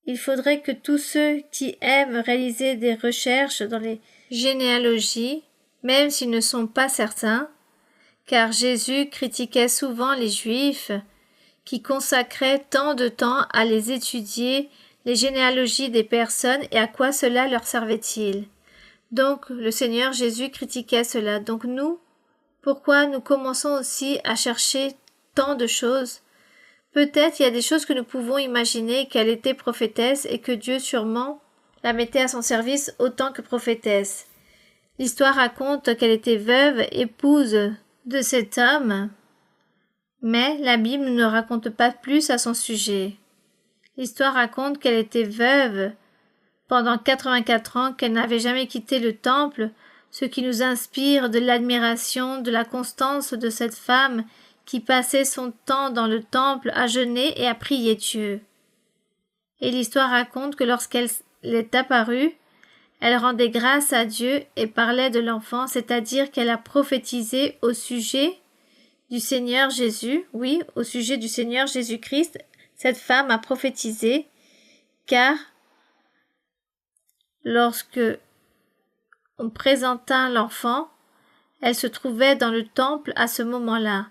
Il faudrait que tous ceux qui aiment réaliser des recherches dans les généalogies, même s'ils ne sont pas certains, car Jésus critiquait souvent les Juifs qui consacraient tant de temps à les étudier, les généalogies des personnes et à quoi cela leur servait-il. Donc le Seigneur Jésus critiquait cela. Donc nous, pourquoi nous commençons aussi à chercher tant de choses? Peut-être il y a des choses que nous pouvons imaginer qu'elle était prophétesse et que Dieu sûrement la mettait à son service autant que prophétesse. L'histoire raconte qu'elle était veuve, épouse de cet homme, mais la Bible ne raconte pas plus à son sujet. L'histoire raconte qu'elle était veuve pendant 84 ans, qu'elle n'avait jamais quitté le temple, ce qui nous inspire de l'admiration, de la constance de cette femme qui passait son temps dans le temple à jeûner et à prier Dieu. Et l'histoire raconte que lorsqu'elle est apparue, elle rendait grâce à Dieu et parlait de l'enfant, c'est-à-dire qu'elle a prophétisé au sujet du Seigneur Jésus, oui, au sujet du Seigneur Jésus-Christ. Cette femme a prophétisé, car lorsque on présenta l'enfant, elle se trouvait dans le temple à ce moment-là.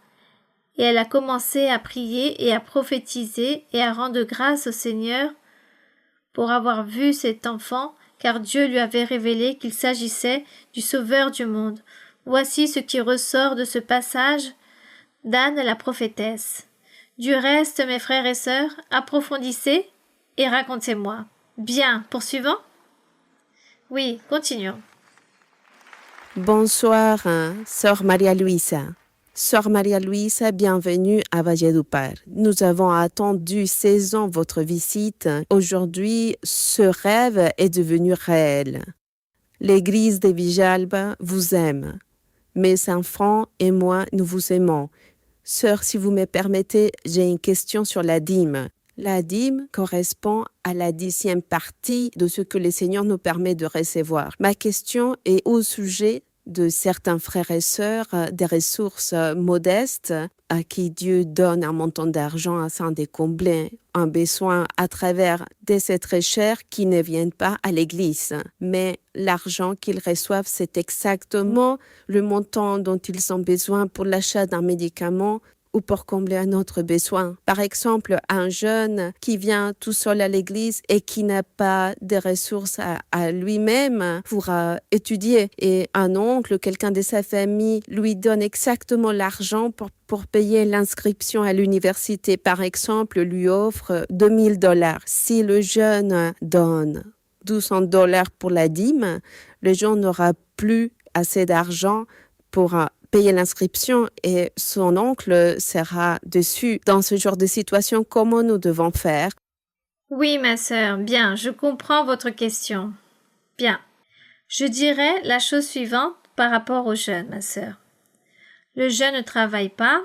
Et elle a commencé à prier et à prophétiser et à rendre grâce au Seigneur pour avoir vu cet enfant, car Dieu lui avait révélé qu'il s'agissait du Sauveur du monde. Voici ce qui ressort de ce passage d'Anne la prophétesse. Du reste, mes frères et sœurs, approfondissez et racontez-moi. Bien, poursuivons? Oui, continuons. Bonsoir, Sœur Maria Luisa. Sœur Maria Luisa, bienvenue à Valledupar. Nous avons attendu 16 ans votre visite. Aujourd'hui, ce rêve est devenu réel. L'église de Villalba vous aime. Mes enfants et moi, nous vous aimons. Sœur, si vous me permettez, j'ai une question sur la dîme. La dîme correspond à la 10e partie de ce que le Seigneur nous permet de recevoir. Ma question est au sujet de certains frères et sœurs des ressources modestes à qui Dieu donne un montant d'argent afin de combler un besoin à travers des êtres chers qui ne viennent pas à l'église. Mais l'argent qu'ils reçoivent, c'est exactement le montant dont ils ont besoin pour l'achat d'un médicament ou pour combler un autre besoin. Par exemple, un jeune qui vient tout seul à l'église et qui n'a pas de ressources à lui-même pour étudier. Et un oncle, quelqu'un de sa famille, lui donne exactement l'argent pour payer l'inscription à l'université. Par exemple, lui offre $2000. Si le jeune donne $1200 pour la dîme, le jeune n'aura plus assez d'argent pour payer l'inscription et son oncle sera dessus. Dans ce genre de situation, comment nous devons faire? Oui, ma sœur, bien, je comprends votre question. Bien. Je dirais la chose suivante par rapport au jeune, ma sœur. Le jeune ne travaille pas,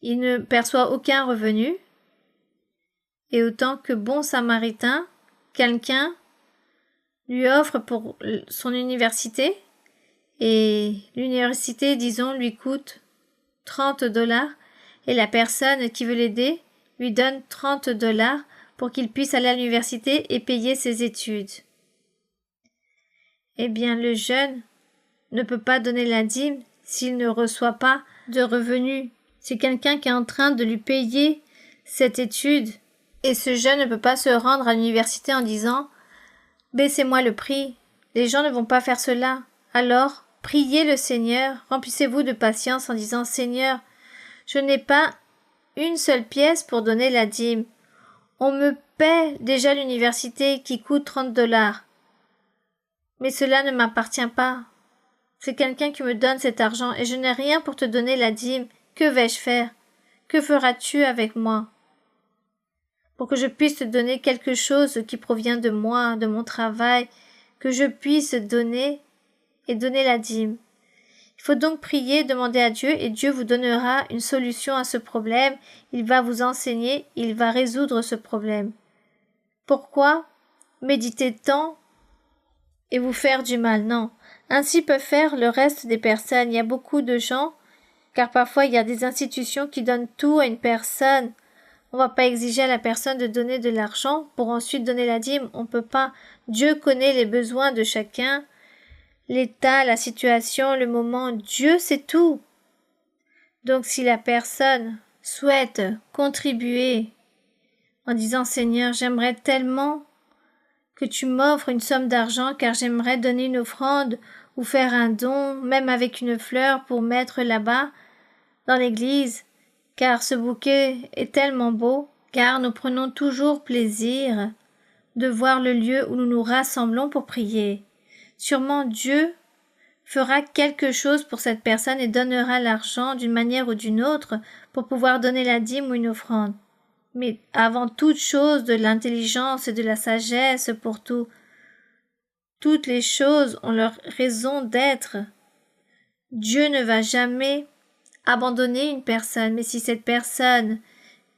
il ne perçoit aucun revenu, et autant que bon samaritain, quelqu'un lui offre pour son université, et l'université, disons, lui coûte $30 et la personne qui veut l'aider lui donne $30 pour qu'il puisse aller à l'université et payer ses études. Eh bien, le jeune ne peut pas donner la dîme s'il ne reçoit pas de revenus. C'est quelqu'un qui est en train de lui payer cette étude et ce jeune ne peut pas se rendre à l'université en disant « Baissez-moi le prix ». Les gens ne vont pas faire cela. Alors, priez le Seigneur, remplissez-vous de patience en disant « Seigneur, je n'ai pas une seule pièce pour donner la dîme. On me paie déjà l'université qui coûte $30. Mais cela ne m'appartient pas. C'est quelqu'un qui me donne cet argent et je n'ai rien pour te donner la dîme. Que vais-je faire? Que feras-tu avec moi? Pour que je puisse te donner quelque chose qui provient de moi, de mon travail, que je puisse donner et donner la dîme. Il faut donc prier, demander à Dieu et Dieu vous donnera une solution à ce problème. Il va vous enseigner, il va résoudre ce problème. Pourquoi méditer tant et vous faire du mal? Non. Ainsi peuvent faire le reste des personnes. Il y a beaucoup de gens, car parfois il y a des institutions qui donnent tout à une personne. On ne va pas exiger à la personne de donner de l'argent pour ensuite donner la dîme. On ne peut pas. Dieu connaît les besoins de chacun. L'état, la situation, le moment, Dieu sait tout. Donc si la personne souhaite contribuer en disant « Seigneur, j'aimerais tellement que tu m'offres une somme d'argent car j'aimerais donner une offrande ou faire un don, même avec une fleur pour mettre là-bas dans l'église, car ce bouquet est tellement beau, car nous prenons toujours plaisir de voir le lieu où nous nous rassemblons pour prier. Sûrement Dieu fera quelque chose pour cette personne et donnera l'argent d'une manière ou d'une autre pour pouvoir donner la dîme ou une offrande. Mais avant toute chose, de l'intelligence et de la sagesse pour tout. Toutes les choses ont leur raison d'être. Dieu ne va jamais abandonner une personne, mais si cette personne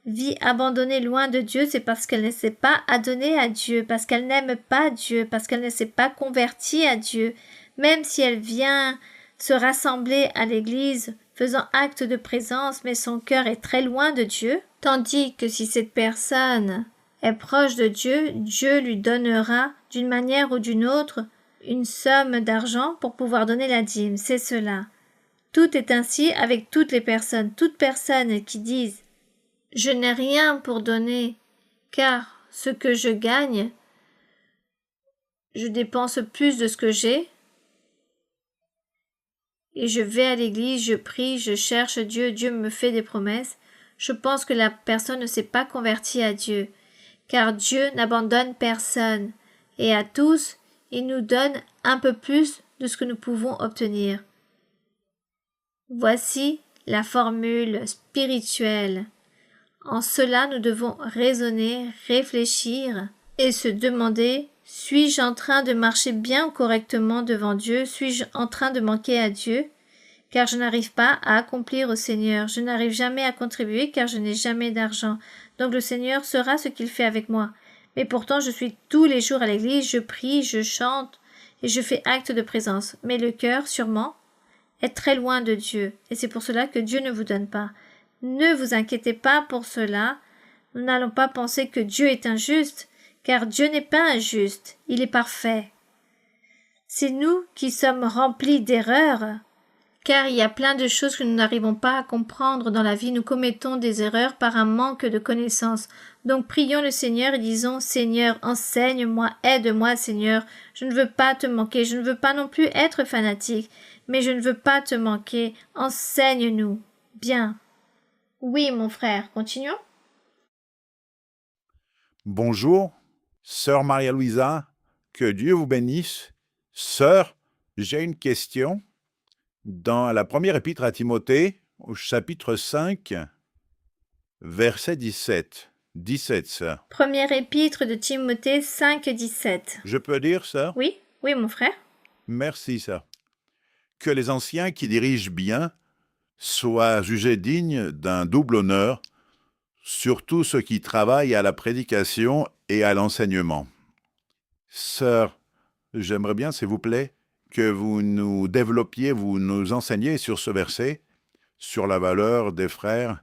vit abandonnée loin de Dieu, c'est parce qu'elle ne sait pas adonner à Dieu, parce qu'elle n'aime pas Dieu, parce qu'elle ne s'est pas convertie à Dieu. Même si elle vient se rassembler à l'église, faisant acte de présence, mais son cœur est très loin de Dieu, tandis que si cette personne est proche de Dieu, Dieu lui donnera d'une manière ou d'une autre une somme d'argent pour pouvoir donner la dîme. C'est cela. Tout est ainsi avec toutes les personnes. Toutes personnes qui disent « Je n'ai rien pour donner, car ce que je gagne, je dépense plus de ce que j'ai, et je vais à l'église, je prie, je cherche Dieu, Dieu me fait des promesses. » Je pense que la personne ne s'est pas convertie à Dieu, car Dieu n'abandonne personne, et à tous, il nous donne un peu plus de ce que nous pouvons obtenir. Voici la formule spirituelle. En cela, nous devons raisonner, réfléchir et se demander « Suis-je en train de marcher bien ou correctement devant Dieu? Suis-je en train de manquer à Dieu? car je n'arrive pas à accomplir au Seigneur. Je n'arrive jamais à contribuer, car je n'ai jamais d'argent. Donc le Seigneur saura ce qu'il fait avec moi. Mais pourtant, je suis tous les jours à l'église, je prie, je chante, et je fais acte de présence. Mais le cœur, sûrement, est très loin de Dieu, et c'est pour cela que Dieu ne vous donne pas. Ne vous inquiétez pas pour cela. Nous n'allons pas penser que Dieu est injuste, car Dieu n'est pas injuste, il est parfait. C'est nous qui sommes remplis d'erreurs, car il y a plein de choses que nous n'arrivons pas à comprendre dans la vie. Nous commettons des erreurs par un manque de connaissance. Donc prions le Seigneur et disons « Seigneur, enseigne-moi, aide-moi Seigneur. Je ne veux pas te manquer, je ne veux pas non plus être fanatique, mais je ne veux pas te manquer. Enseigne-nous. » Bien. Oui, mon frère, continuons. Bonjour, sœur Maria-Louisa, que Dieu vous bénisse. Sœur, j'ai une question. Dans la première épître à Timothée, au chapitre 5, verset 17. 17, sœur. Première épître de Timothée 5, 17. Je peux dire, sœur? Oui, oui, mon frère. Merci, sœur. Que les anciens qui dirigent bien soient jugés dignes d'un double honneur, surtout ceux qui travaillent à la prédication et à l'enseignement. Sœur, j'aimerais bien, s'il vous plaît, que vous nous développiez, vous nous enseigniez sur ce verset, sur la valeur des frères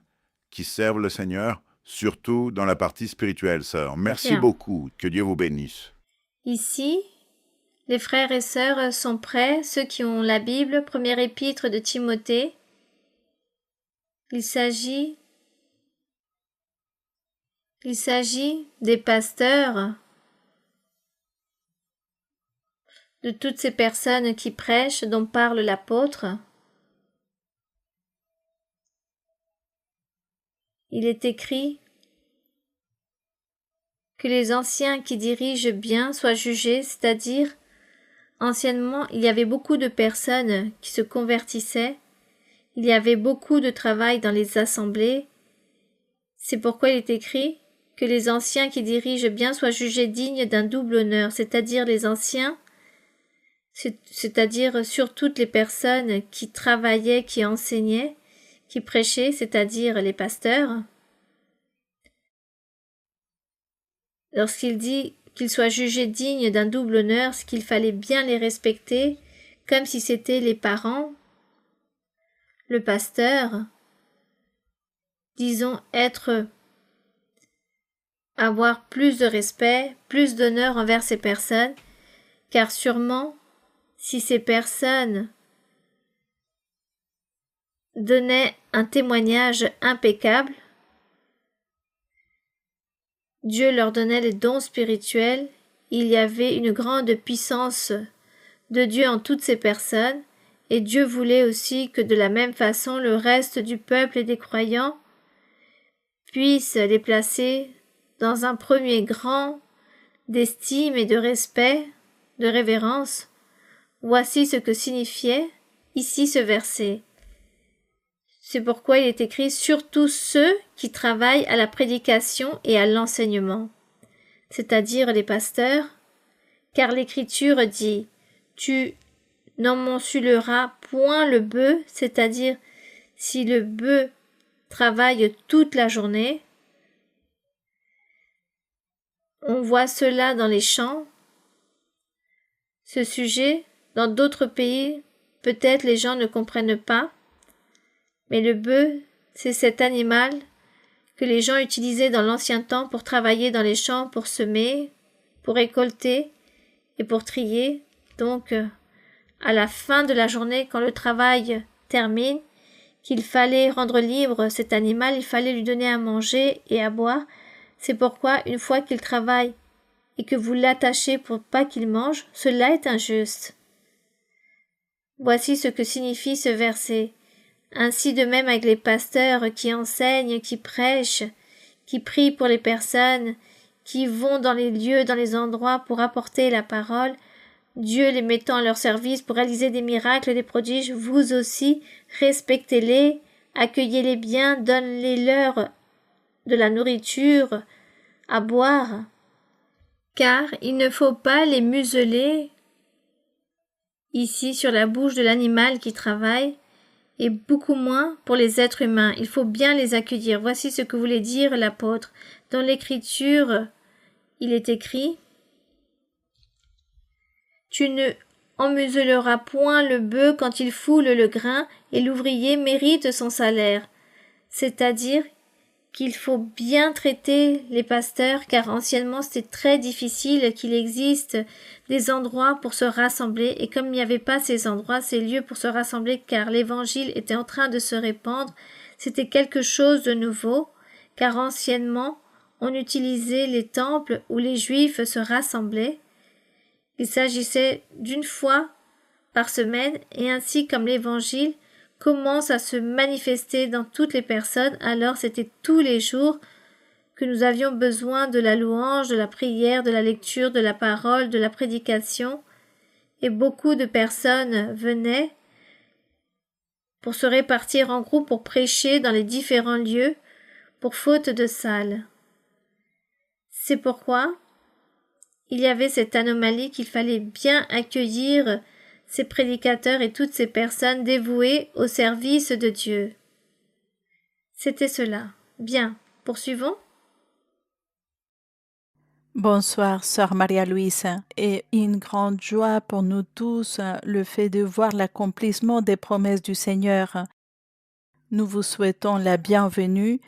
qui servent le Seigneur, surtout dans la partie spirituelle, sœur. Merci Bien. beaucoup. Que Dieu vous bénisse. Ici, les frères et sœurs sont prêts, ceux qui ont la Bible, première épître de Timothée. Il s'agit des pasteurs, de toutes ces personnes qui prêchent, dont parle l'apôtre. Il est écrit que les anciens qui dirigent bien soient jugés, c'est-à-dire, anciennement, il y avait beaucoup de personnes qui se convertissaient, il y avait beaucoup de travail dans les assemblées. C'est pourquoi il est écrit que les anciens qui dirigent bien soient jugés dignes d'un double honneur, c'est-à-dire les anciens, c'est-à-dire sur toutes les personnes qui travaillaient, qui enseignaient, qui prêchaient, c'est-à-dire les pasteurs. Lorsqu'il dit qu'ils soient jugés dignes d'un double honneur, c'est qu'il fallait bien les respecter, comme si c'était les parents, le pasteur, disons avoir plus de respect, plus d'honneur envers ces personnes, car sûrement, si ces personnes donnaient un témoignage impeccable, Dieu leur donnait les dons spirituels, il y avait une grande puissance de Dieu en toutes ces personnes, et Dieu voulait aussi que de la même façon le reste du peuple et des croyants puisse les placer dans un premier rang d'estime et de respect, de révérence. Voici ce que signifiait ici ce verset. C'est pourquoi il est écrit « Surtout ceux qui travaillent à la prédication et à l'enseignement », c'est-à-dire les pasteurs, car l'Écriture dit « Tu n'emmensuleras point le bœuf », c'est-à-dire si le bœuf travaille toute la journée. On voit cela dans les champs. Ce sujet, dans d'autres pays, peut-être les gens ne comprennent pas, mais le bœuf, c'est cet animal que les gens utilisaient dans l'ancien temps pour travailler dans les champs, pour semer, pour récolter et pour trier. Donc, à la fin de la journée, quand le travail termine, qu'il fallait rendre libre cet animal, il fallait lui donner à manger et à boire. C'est pourquoi, une fois qu'il travaille et que vous l'attachez pour pas qu'il mange, cela est injuste. Voici ce que signifie ce verset. Ainsi de même avec les pasteurs qui enseignent, qui prêchent, qui prient pour les personnes, qui vont dans les lieux, dans les endroits pour apporter la parole, Dieu les mettant à leur service pour réaliser des miracles, des prodiges, vous aussi, respectez-les, accueillez-les bien, donnez-leur de la nourriture à boire, car il ne faut pas les museler ici sur la bouche de l'animal qui travaille, et beaucoup moins pour les êtres humains. Il faut bien les accueillir. Voici ce que voulait dire l'apôtre. Dans l'Écriture, il est écrit « Tu ne emmuselleras point le bœuf quand il foule le grain, et l'ouvrier mérite son salaire. » C'est-à-dire qu'il faut bien traiter les pasteurs, car anciennement c'était très difficile qu'il existe des endroits pour se rassembler, et comme il n'y avait pas ces endroits, ces lieux pour se rassembler, car l'évangile était en train de se répandre, c'était quelque chose de nouveau, car anciennement on utilisait les temples où les Juifs se rassemblaient. Il s'agissait d'une fois par semaine, et ainsi comme l'évangile commence à se manifester dans toutes les personnes, alors c'était tous les jours que nous avions besoin de la louange, de la prière, de la lecture, de la parole, de la prédication, et beaucoup de personnes venaient pour se répartir en groupe pour prêcher dans les différents lieux pour faute de salles. C'est pourquoi il y avait cette anomalie qu'il fallait bien accueillir ces prédicateurs et toutes ces personnes dévouées au service de Dieu. C'était cela. Bien, poursuivons. Bonsoir, sœur Maria-Louise. Et une grande joie pour nous tous, le fait de voir l'accomplissement des promesses du Seigneur. Nous vous souhaitons la bienvenue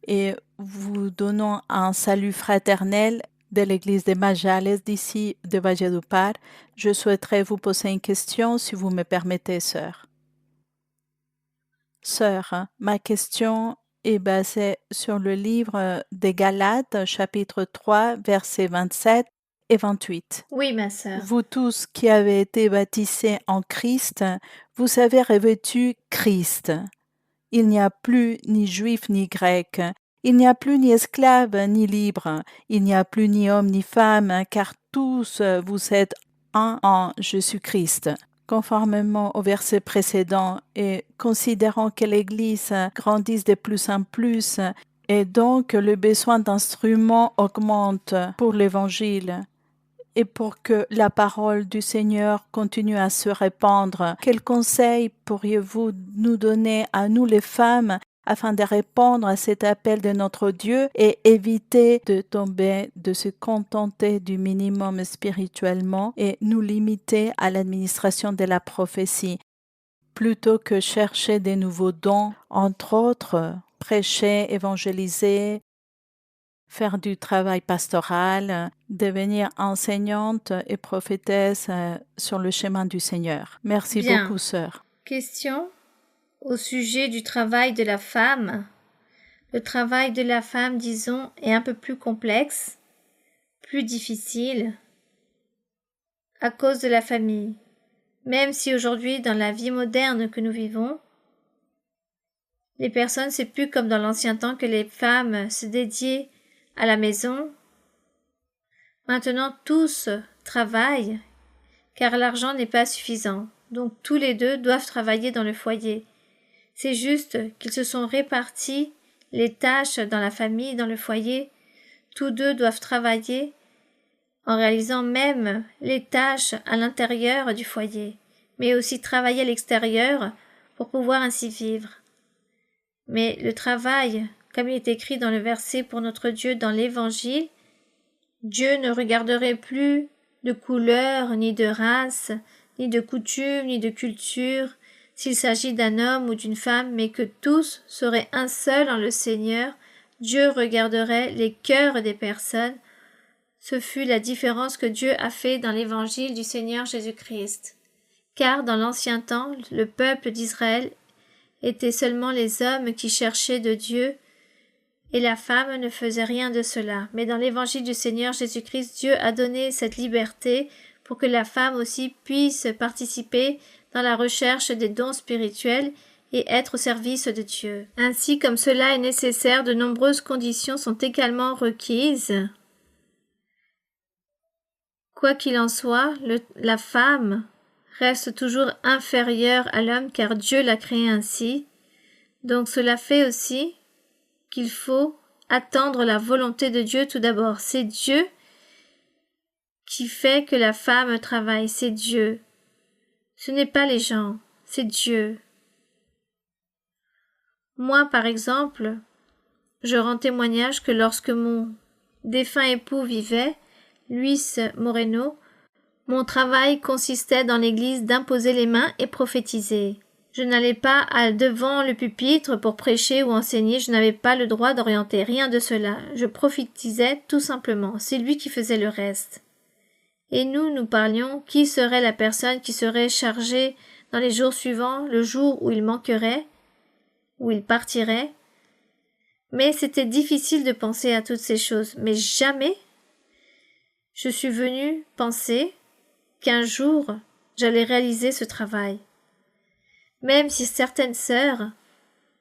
et vous donnons un salut fraternel de l'église des Majales d'ici de Valledupar. Je souhaiterais vous poser une question, si vous me permettez, sœur. Sœur, ma question est basée sur le livre des Galates, chapitre 3, versets 27 et 28. Oui, ma sœur. Vous tous qui avez été baptisés en Christ, vous avez revêtu Christ. Il n'y a plus ni juif ni grec. Il n'y a plus ni esclave ni libre. Il n'y a plus ni homme ni femme, car tous vous êtes un en Jésus-Christ. Conformément au verset précédent et considérant que l'Église grandisse de plus en plus et donc le besoin d'instruments augmente pour l'Évangile, et pour que la parole du Seigneur continue à se répandre, quels conseils pourriez-vous nous donner à nous les femmes afin de répondre à cet appel de notre Dieu et éviter de tomber, de se contenter du minimum spirituellement et nous limiter à l'administration de la prophétie, plutôt que chercher des nouveaux dons, entre autres, prêcher, évangéliser, faire du travail pastoral, devenir enseignante et prophétesse sur le chemin du Seigneur. Merci Bien. beaucoup, sœur. Question au sujet du travail de la femme. Le travail de la femme, disons, est un peu plus complexe, plus difficile, à cause de la famille. Même si aujourd'hui, dans la vie moderne que nous vivons, les personnes, c'est plus comme dans l'ancien temps que les femmes se dédiaient à la maison. Maintenant, tous travaillent, car l'argent n'est pas suffisant. Donc, tous les deux doivent travailler dans le foyer. C'est juste qu'ils se sont répartis les tâches dans la famille, dans le foyer. Tous deux doivent travailler en réalisant même les tâches à l'intérieur du foyer, mais aussi travailler à l'extérieur pour pouvoir ainsi vivre. Mais le travail, comme il est écrit dans le verset pour notre Dieu dans l'Évangile, Dieu ne regarderait plus de couleur, ni de race, ni de coutume, ni de culture, s'il s'agit d'un homme ou d'une femme, mais que tous seraient un seul en le Seigneur. Dieu regarderait les cœurs des personnes. Ce fut la différence que Dieu a fait dans l'Évangile du Seigneur Jésus-Christ. Car dans l'ancien temps, le peuple d'Israël était seulement les hommes qui cherchaient de Dieu, et la femme ne faisait rien de cela. Mais dans l'Évangile du Seigneur Jésus-Christ, Dieu a donné cette liberté pour que la femme aussi puisse participer dans la recherche des dons spirituels et être au service de Dieu. Ainsi, comme cela est nécessaire, de nombreuses conditions sont également requises. Quoi qu'il en soit, la femme reste toujours inférieure à l'homme car Dieu l'a créée ainsi. Donc cela fait aussi qu'il faut attendre la volonté de Dieu tout d'abord. C'est Dieu qui fait que la femme travaille, c'est Dieu. Ce n'est pas les gens, c'est Dieu. Moi, par exemple, je rends témoignage que lorsque mon défunt époux vivait, Luis Moreno, mon travail consistait dans l'église d'imposer les mains et prophétiser. Je n'allais pas devant le pupitre pour prêcher ou enseigner, je n'avais pas le droit d'orienter, rien de cela. Je prophétisais tout simplement, c'est lui qui faisait le reste. Et nous parlions qui serait la personne qui serait chargée dans les jours suivants, le jour où il manquerait, où il partirait. Mais c'était difficile de penser à toutes ces choses, mais jamais je suis venue penser qu'un jour j'allais réaliser ce travail. Même si certaines sœurs,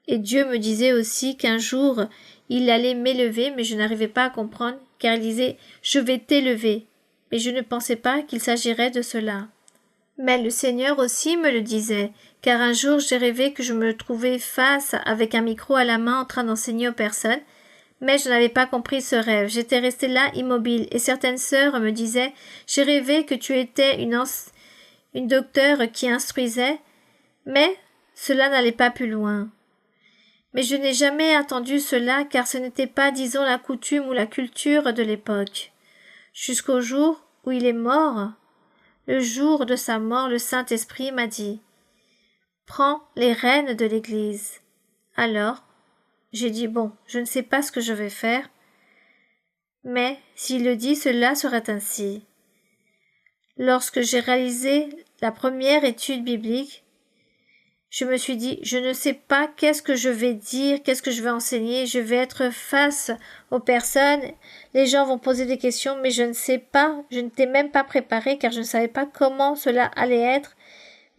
et Dieu me disait aussi qu'un jour il allait m'élever, mais je n'arrivais pas à comprendre, car il disait « je vais t'élever », mais je ne pensais pas qu'il s'agirait de cela. Mais le Seigneur aussi me le disait, car un jour j'ai rêvé que je me trouvais face avec un micro à la main en train d'enseigner aux personnes, mais je n'avais pas compris ce rêve. J'étais restée là immobile, et certaines sœurs me disaient « j'ai rêvé que tu étais une docteure qui instruisait », mais cela n'allait pas plus loin. Mais je n'ai jamais attendu cela, car ce n'était pas, disons, la coutume ou la culture de l'époque. Jusqu'au jour où il est mort, le jour de sa mort, le Saint-Esprit m'a dit « Prends les rênes de l'Église ». Alors, j'ai dit « Bon, je ne sais pas ce que je vais faire, mais s'il le dit, cela serait ainsi ». Lorsque j'ai réalisé la première étude biblique, je me suis dit, je ne sais pas qu'est-ce que je vais dire, qu'est-ce que je vais enseigner, je vais être face aux personnes, les gens vont poser des questions, mais je ne sais pas, je n'étais même pas préparée car je ne savais pas comment cela allait être,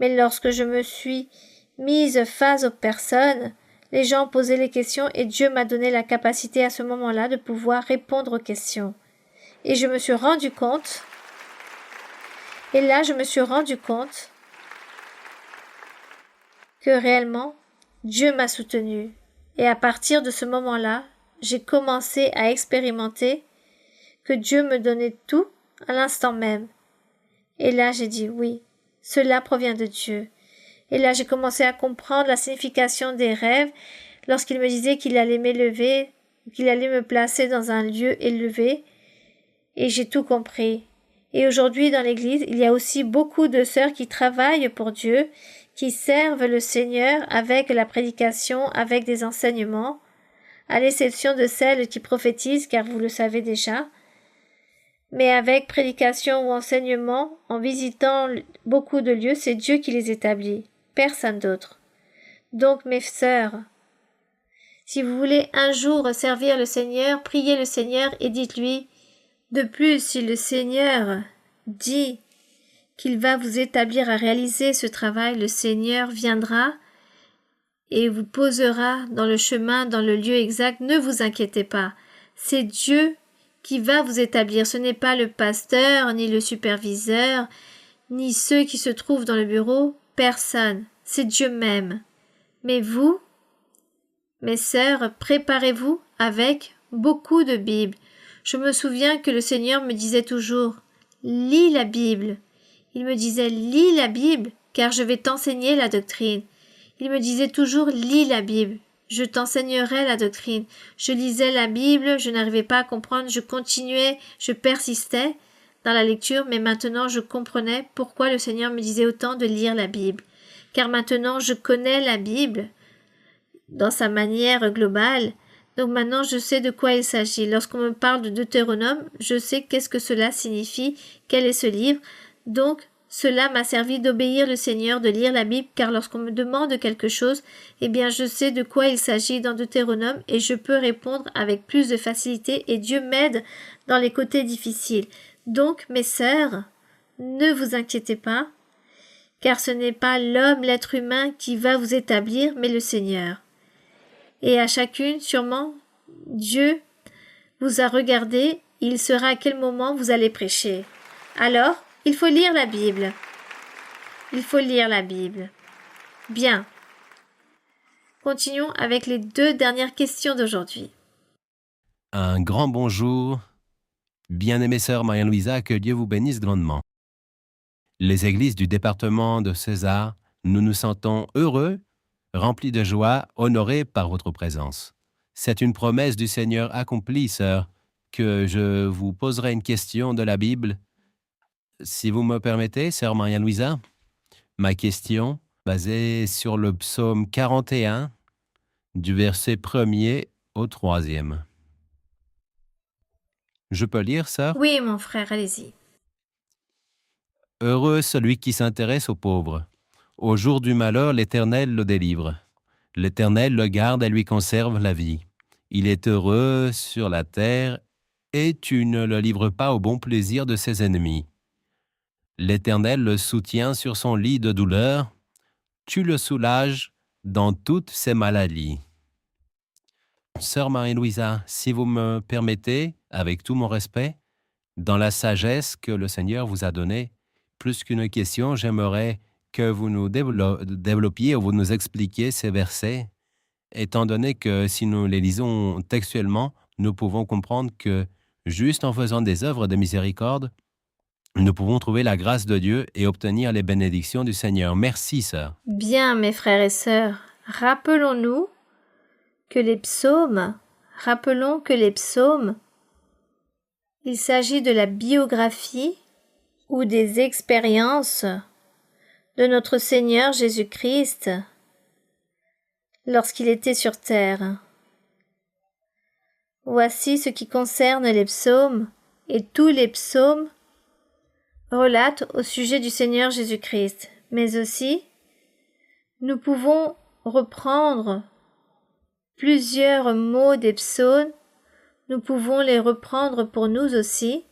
mais lorsque je me suis mise face aux personnes, les gens posaient les questions et Dieu m'a donné la capacité à ce moment-là de pouvoir répondre aux questions. Et je me suis rendu compte, et là je me suis rendu compte que réellement, Dieu m'a soutenue. Et à partir de ce moment-là, j'ai commencé à expérimenter que Dieu me donnait tout à l'instant même. Et là, j'ai dit oui, cela provient de Dieu. Et là, j'ai commencé à comprendre la signification des rêves lorsqu'il me disait qu'il allait m'élever, qu'il allait me placer dans un lieu élevé. Et j'ai tout compris. Et aujourd'hui, dans l'Église, il y a aussi beaucoup de sœurs qui travaillent pour Dieu, qui servent le Seigneur avec la prédication, avec des enseignements, à l'exception de celles qui prophétisent, car vous le savez déjà, mais avec prédication ou enseignement, en visitant beaucoup de lieux, c'est Dieu qui les établit, personne d'autre. Donc, mes sœurs, si vous voulez un jour servir le Seigneur, priez le Seigneur et dites-lui, de plus, si le Seigneur dit qu'il va vous établir à réaliser ce travail, le Seigneur viendra et vous posera dans le chemin, dans le lieu exact. Ne vous inquiétez pas, c'est Dieu qui va vous établir. Ce n'est pas le pasteur, ni le superviseur, ni ceux qui se trouvent dans le bureau, personne, c'est Dieu même. Mais vous, mes sœurs, préparez-vous avec beaucoup de Bible. Je me souviens que le Seigneur me disait toujours « Lis la Bible ». Il me disait « Lis la Bible, car je vais t'enseigner la doctrine ». Il me disait toujours « Lis la Bible, je t'enseignerai la doctrine ». Je lisais la Bible, je n'arrivais pas à comprendre, je continuais, je persistais dans la lecture, mais maintenant je comprenais pourquoi le Seigneur me disait autant de lire la Bible. Car maintenant je connais la Bible dans sa manière globale, donc maintenant je sais de quoi il s'agit. Lorsqu'on me parle de Deutéronome, je sais qu'est-ce que cela signifie, quel est ce livre. Donc, cela m'a servi d'obéir le Seigneur, de lire la Bible, car lorsqu'on me demande quelque chose, eh bien je sais de quoi il s'agit dans Deutéronome et je peux répondre avec plus de facilité et Dieu m'aide dans les côtés difficiles. Donc, mes sœurs, ne vous inquiétez pas, car ce n'est pas l'homme, l'être humain qui va vous établir, mais le Seigneur. Et à chacune, sûrement, Dieu vous a regardé, il saura à quel moment vous allez prêcher. Alors, il faut lire la Bible. Il faut lire la Bible. Bien. Continuons avec les 2 dernières questions d'aujourd'hui. Un grand bonjour. Bien-aimée sœur Maria-Louisa, que Dieu vous bénisse grandement. Les églises du département de César, nous nous sentons heureux rempli de joie, honoré par votre présence. C'est une promesse du Seigneur accomplie, sœur, que je vous poserai une question de la Bible. Si vous me permettez, sœur Maria-Louisa, ma question, basée sur le psaume 41, du verset 1er au 3e. Je peux lire, sœur? Oui, mon frère, allez-y. Heureux celui qui s'intéresse aux pauvres. Au jour du malheur, l'Éternel le délivre. L'Éternel le garde et lui conserve la vie. Il est heureux sur la terre, et tu ne le livres pas au bon plaisir de ses ennemis. L'Éternel le soutient sur son lit de douleur, tu le soulages dans toutes ses maladies. Sœur Marie-Louisa, si vous me permettez, avec tout mon respect, dans la sagesse que le Seigneur vous a donnée, plus qu'une question, j'aimerais que vous nous développiez ou vous nous expliquiez ces versets, étant donné que si nous les lisons textuellement, nous pouvons comprendre que juste en faisant des œuvres de miséricorde, nous pouvons trouver la grâce de Dieu et obtenir les bénédictions du Seigneur. Merci, sœur. Bien, mes frères et sœurs, rappelons que les psaumes, il s'agit de la biographie ou des expériences de notre Seigneur Jésus-Christ lorsqu'il était sur terre. Voici ce qui concerne les psaumes, et tous les psaumes relatent au sujet du Seigneur Jésus-Christ. Mais aussi, nous pouvons reprendre plusieurs mots des psaumes, nous pouvons les reprendre pour nous aussi,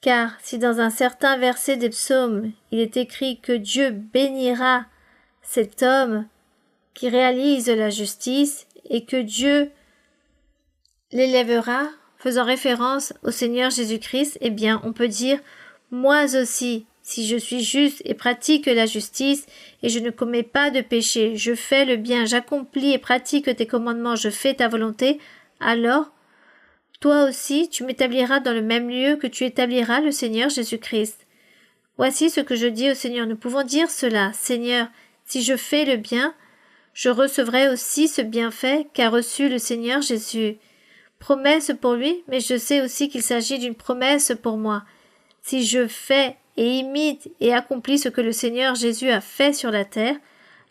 car si dans un certain verset des psaumes, il est écrit que Dieu bénira cet homme qui réalise la justice et que Dieu l'élèvera, faisant référence au Seigneur Jésus-Christ, eh bien, on peut dire « Moi aussi, si je suis juste et pratique la justice, et je ne commets pas de péché, je fais le bien, j'accomplis et pratique tes commandements, je fais ta volonté, alors toi aussi tu m'établiras dans le même lieu que tu établiras le Seigneur Jésus-Christ. Voici ce que je dis au Seigneur. Nous pouvons dire cela. Seigneur, si je fais le bien, je recevrai aussi ce bienfait qu'a reçu le Seigneur Jésus. Promesse pour lui, mais je sais aussi qu'il s'agit d'une promesse pour moi. Si je fais et imite et accomplis ce que le Seigneur Jésus a fait sur la terre,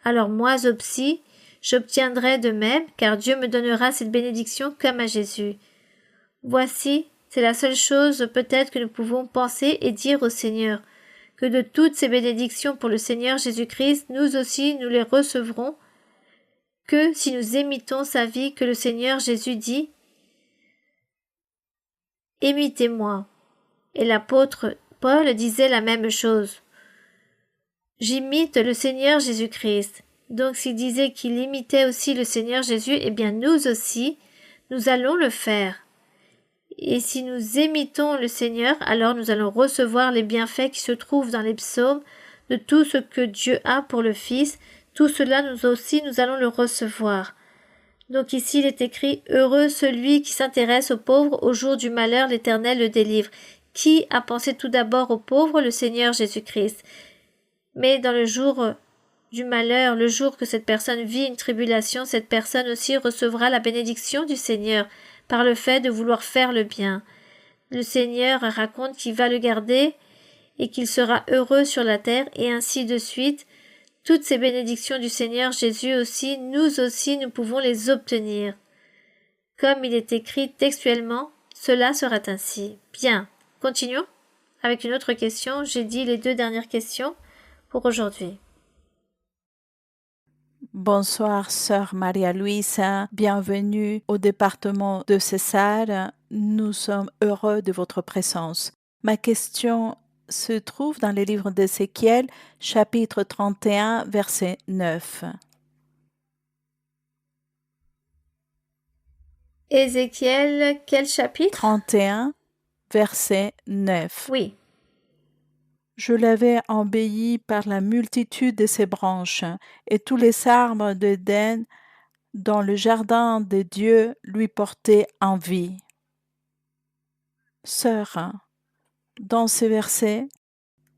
alors moi aussi, j'obtiendrai de même, car Dieu me donnera cette bénédiction comme à Jésus. Voici, c'est la seule chose peut-être que nous pouvons penser et dire au Seigneur, que de toutes ces bénédictions pour le Seigneur Jésus-Christ, nous aussi nous les recevrons, que si nous imitons sa vie, que le Seigneur Jésus dit « Imitez-moi ». Et l'apôtre Paul disait la même chose. J'imite le Seigneur Jésus-Christ. Donc s'il disait qu'il imitait aussi le Seigneur Jésus, eh bien nous aussi, nous allons le faire. Et si nous imitons le Seigneur, alors nous allons recevoir les bienfaits qui se trouvent dans les psaumes de tout ce que Dieu a pour le Fils. Tout cela, nous aussi, nous allons le recevoir. Donc ici, il est écrit « Heureux celui qui s'intéresse aux pauvres, au jour du malheur, l'Éternel le délivre. » Qui a pensé tout d'abord aux pauvres? Le Seigneur Jésus-Christ. Mais dans le jour du malheur, le jour que cette personne vit une tribulation, cette personne aussi recevra la bénédiction du Seigneur par le fait de vouloir faire le bien. Le Seigneur raconte qu'il va le garder et qu'il sera heureux sur la terre et ainsi de suite. Toutes ces bénédictions du Seigneur Jésus aussi, nous pouvons les obtenir. Comme il est écrit textuellement, cela sera ainsi. Bien, continuons avec une autre question. J'ai dit les 2 dernières questions pour aujourd'hui. Bonsoir, sœur Maria-Louisa. Bienvenue au département de César. Nous sommes heureux de votre présence. Ma question se trouve dans le livre d'Ézéchiel, chapitre 31, verset 9. Ézéchiel, quel chapitre? 31, verset 9. Oui. Je l'avais embelli par la multitude de ses branches, et tous les arbres d'Éden dans le jardin de Dieu lui portaient envie. Sœur, dans ce verset,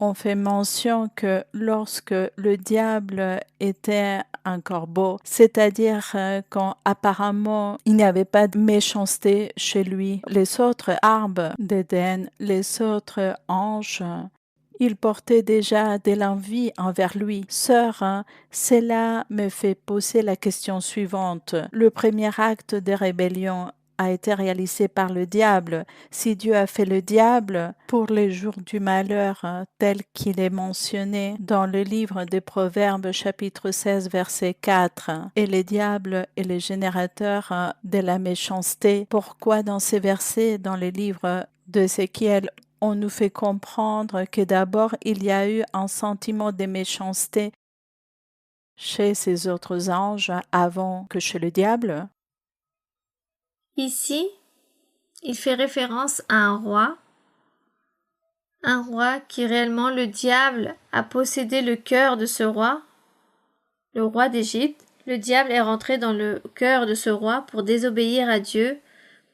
on fait mention que lorsque le diable était un corbeau, c'est-à-dire qu'apparemment il n'y avait pas de méchanceté chez lui, les autres arbres d'Éden, les autres anges, ils portaient déjà de l'envie envers lui. Sœur, cela me fait poser la question suivante. Le premier acte de rébellion a été réalisé par le diable. Si Dieu a fait le diable pour les jours du malheur, tel qu'il est mentionné dans le livre des Proverbes chapitre 16 verset 4, et le diable est le générateur de la méchanceté, pourquoi dans ces versets dans le livre d'Ézéchiel on nous fait comprendre que d'abord il y a eu un sentiment de méchanceté chez ces autres anges avant que chez le diable? Ici, il fait référence à un roi qui réellement le diable a possédé le cœur de ce roi, le roi d'Égypte. Le diable est rentré dans le cœur de ce roi pour désobéir à Dieu,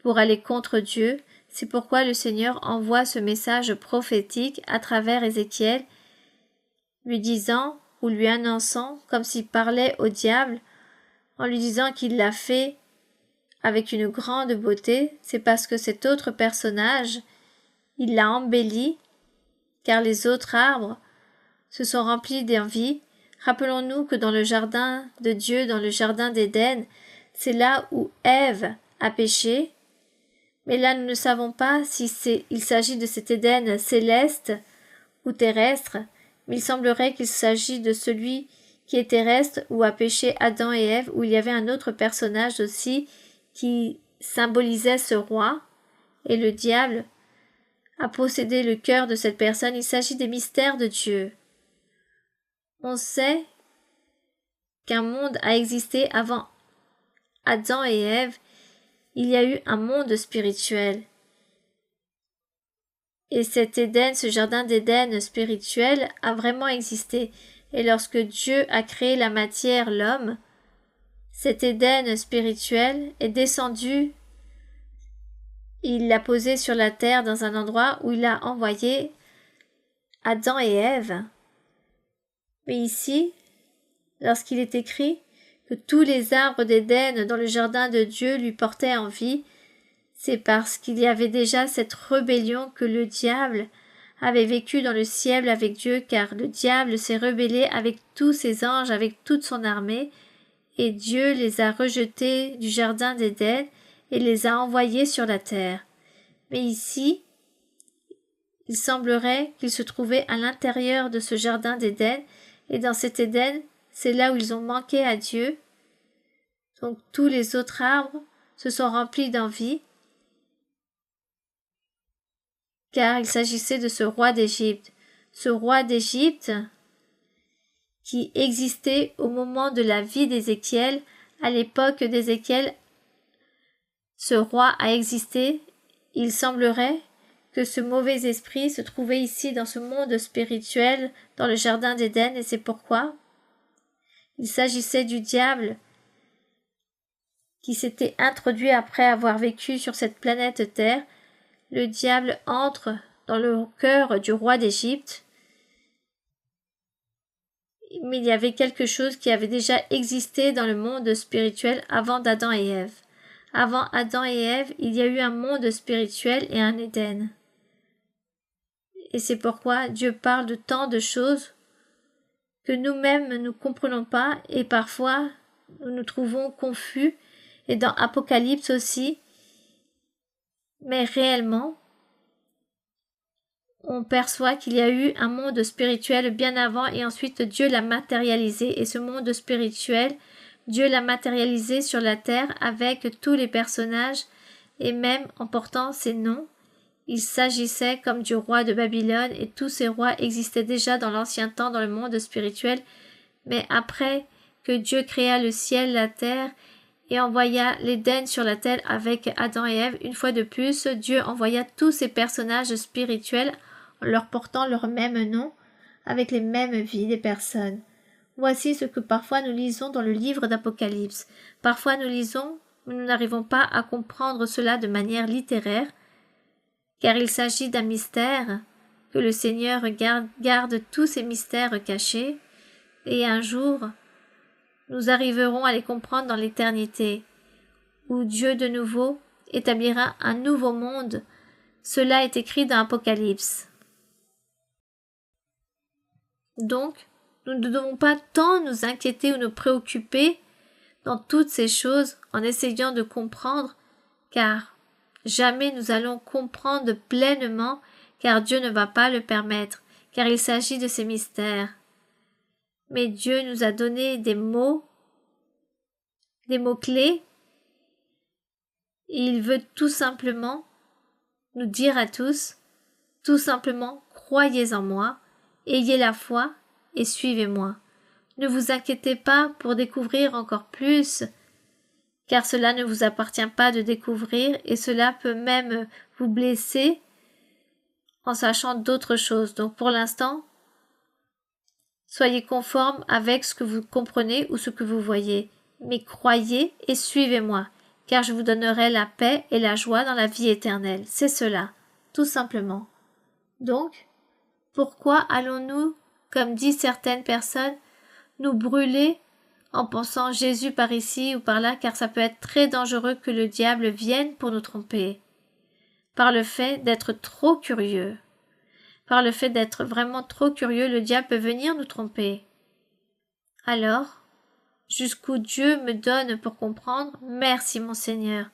pour aller contre Dieu. C'est pourquoi le Seigneur envoie ce message prophétique à travers Ézéchiel, lui disant ou lui annonçant, comme s'il parlait au diable, en lui disant qu'il l'a fait avec une grande beauté. C'est parce que cet autre personnage, il l'a embelli, car les autres arbres se sont remplis d'envie. Rappelons-nous que dans le jardin de Dieu, dans le jardin d'Éden, c'est là où Ève a péché. Mais là, nous ne savons pas si il s'agit de cet Éden céleste ou terrestre, mais il semblerait qu'il s'agit de celui qui est terrestre où a péché Adam et Ève, où il y avait un autre personnage aussi qui symbolisait ce roi, et le diable a possédé le cœur de cette personne. Il s'agit des mystères de Dieu. On sait qu'un monde a existé avant Adam et Ève. Il y a eu un monde spirituel. Et cet Éden, ce jardin d'Éden spirituel a vraiment existé. Et lorsque Dieu a créé la matière, l'homme, cet Éden spirituel est descendu. Il l'a posé sur la terre dans un endroit où il a envoyé Adam et Ève. Mais ici, lorsqu'il est écrit que tous les arbres d'Éden dans le jardin de Dieu lui portaient envie, c'est parce qu'il y avait déjà cette rébellion que le diable avait vécue dans le ciel avec Dieu, car le diable s'est rebellé avec tous ses anges, avec toute son armée, et Dieu les a rejetés du jardin d'Éden et les a envoyés sur la terre. Mais ici, il semblerait qu'ils se trouvaient à l'intérieur de ce jardin d'Éden, et dans cet Éden, c'est là où ils ont manqué à Dieu. Donc tous les autres arbres se sont remplis d'envie, car il s'agissait de ce roi d'Égypte. Ce roi d'Égypte qui existait au moment de la vie d'Ézéchiel. À l'époque d'Ézéchiel, ce roi a existé. Il semblerait que ce mauvais esprit se trouvait ici dans ce monde spirituel, dans le jardin d'Éden, et c'est pourquoi il s'agissait du diable qui s'était introduit après avoir vécu sur cette planète Terre. Le diable entre dans le cœur du roi d'Égypte, mais il y avait quelque chose qui avait déjà existé dans le monde spirituel avant d'Adam et Ève. Avant Adam et Ève, il y a eu un monde spirituel et un Éden. Et c'est pourquoi Dieu parle de tant de choses que nous-mêmes ne nous comprenons pas, et parfois nous nous trouvons confus, et dans Apocalypse aussi. Mais réellement, on perçoit qu'il y a eu un monde spirituel bien avant, et ensuite Dieu l'a matérialisé. Et ce monde spirituel, Dieu l'a matérialisé sur la terre avec tous les personnages, et même en portant ses noms. Il s'agissait comme du roi de Babylone, et tous ces rois existaient déjà dans l'ancien temps dans le monde spirituel. Mais après que Dieu créa le ciel, la terre, et envoya l'Éden sur la terre avec Adam et Ève, une fois de plus, Dieu envoya tous ces personnages spirituels en leur portant leur même nom, avec les mêmes vies des personnes. Voici ce que parfois nous lisons dans le livre d'Apocalypse. Parfois nous lisons, mais nous n'arrivons pas à comprendre cela de manière littéraire, car il s'agit d'un mystère que le Seigneur garde tous ces mystères cachés, et un jour, nous arriverons à les comprendre dans l'éternité, où Dieu de nouveau établira un nouveau monde. Cela est écrit dans Apocalypse. Donc, nous ne devons pas tant nous inquiéter ou nous préoccuper dans toutes ces choses en essayant de comprendre, car jamais nous allons comprendre pleinement, car Dieu ne va pas le permettre, car il s'agit de ces mystères. Mais Dieu nous a donné des mots-clés, et il veut tout simplement nous dire à tous, tout simplement, croyez en moi, ayez la foi et suivez-moi. Ne vous inquiétez pas pour découvrir encore plus, car cela ne vous appartient pas de découvrir et cela peut même vous blesser en sachant d'autres choses. Donc pour l'instant, soyez conformes avec ce que vous comprenez ou ce que vous voyez, mais croyez et suivez-moi, car je vous donnerai la paix et la joie dans la vie éternelle. C'est cela, tout simplement. Donc, pourquoi allons-nous, comme disent certaines personnes, nous brûler en pensant Jésus par ici ou par là, car ça peut être très dangereux que le diable vienne pour nous tromper. Par le fait d'être trop curieux. Par le fait d'être vraiment trop curieux, le diable peut venir nous tromper. Alors, jusqu'où Dieu me donne pour comprendre, merci mon Seigneur.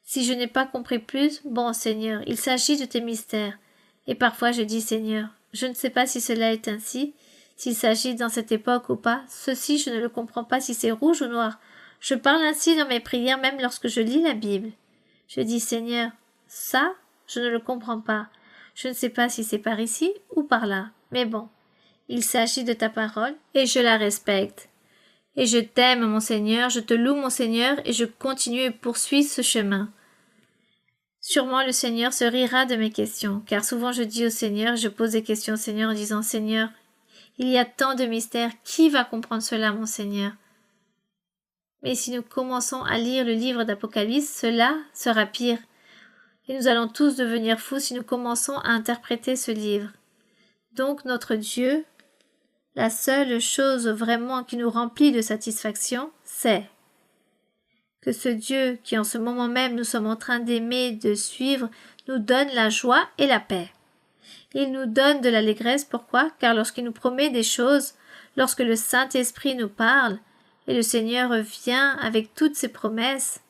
Si je n'ai pas compris plus, bon Seigneur, il s'agit de tes mystères. Et parfois je dis Seigneur, je ne sais pas si cela est ainsi, s'il s'agit dans cette époque ou pas, ceci je ne le comprends pas si c'est rouge ou noir. Je parle ainsi dans mes prières même lorsque je lis la Bible. Je dis Seigneur, ça, je ne le comprends pas. Je ne sais pas si c'est par ici ou par là. Mais bon, il s'agit de ta parole et je la respecte. Et je t'aime mon Seigneur, je te loue mon Seigneur et je continue et poursuis ce chemin. Sûrement le Seigneur se rira de mes questions, car souvent je dis au Seigneur, je pose des questions au Seigneur en disant Seigneur, il y a tant de mystères, qui va comprendre cela mon Seigneur? Mais si nous commençons à lire le livre d'Apocalypse, cela sera pire. Et nous allons tous devenir fous si nous commençons à interpréter ce livre. Donc notre Dieu, la seule chose vraiment qui nous remplit de satisfaction, c'est que ce Dieu qui en ce moment même nous sommes en train d'aimer, de suivre, nous donne la joie et la paix. Il nous donne de l'allégresse, pourquoi? Car lorsqu'il nous promet des choses, lorsque le Saint-Esprit nous parle, et le Seigneur vient avec toutes ses promesses,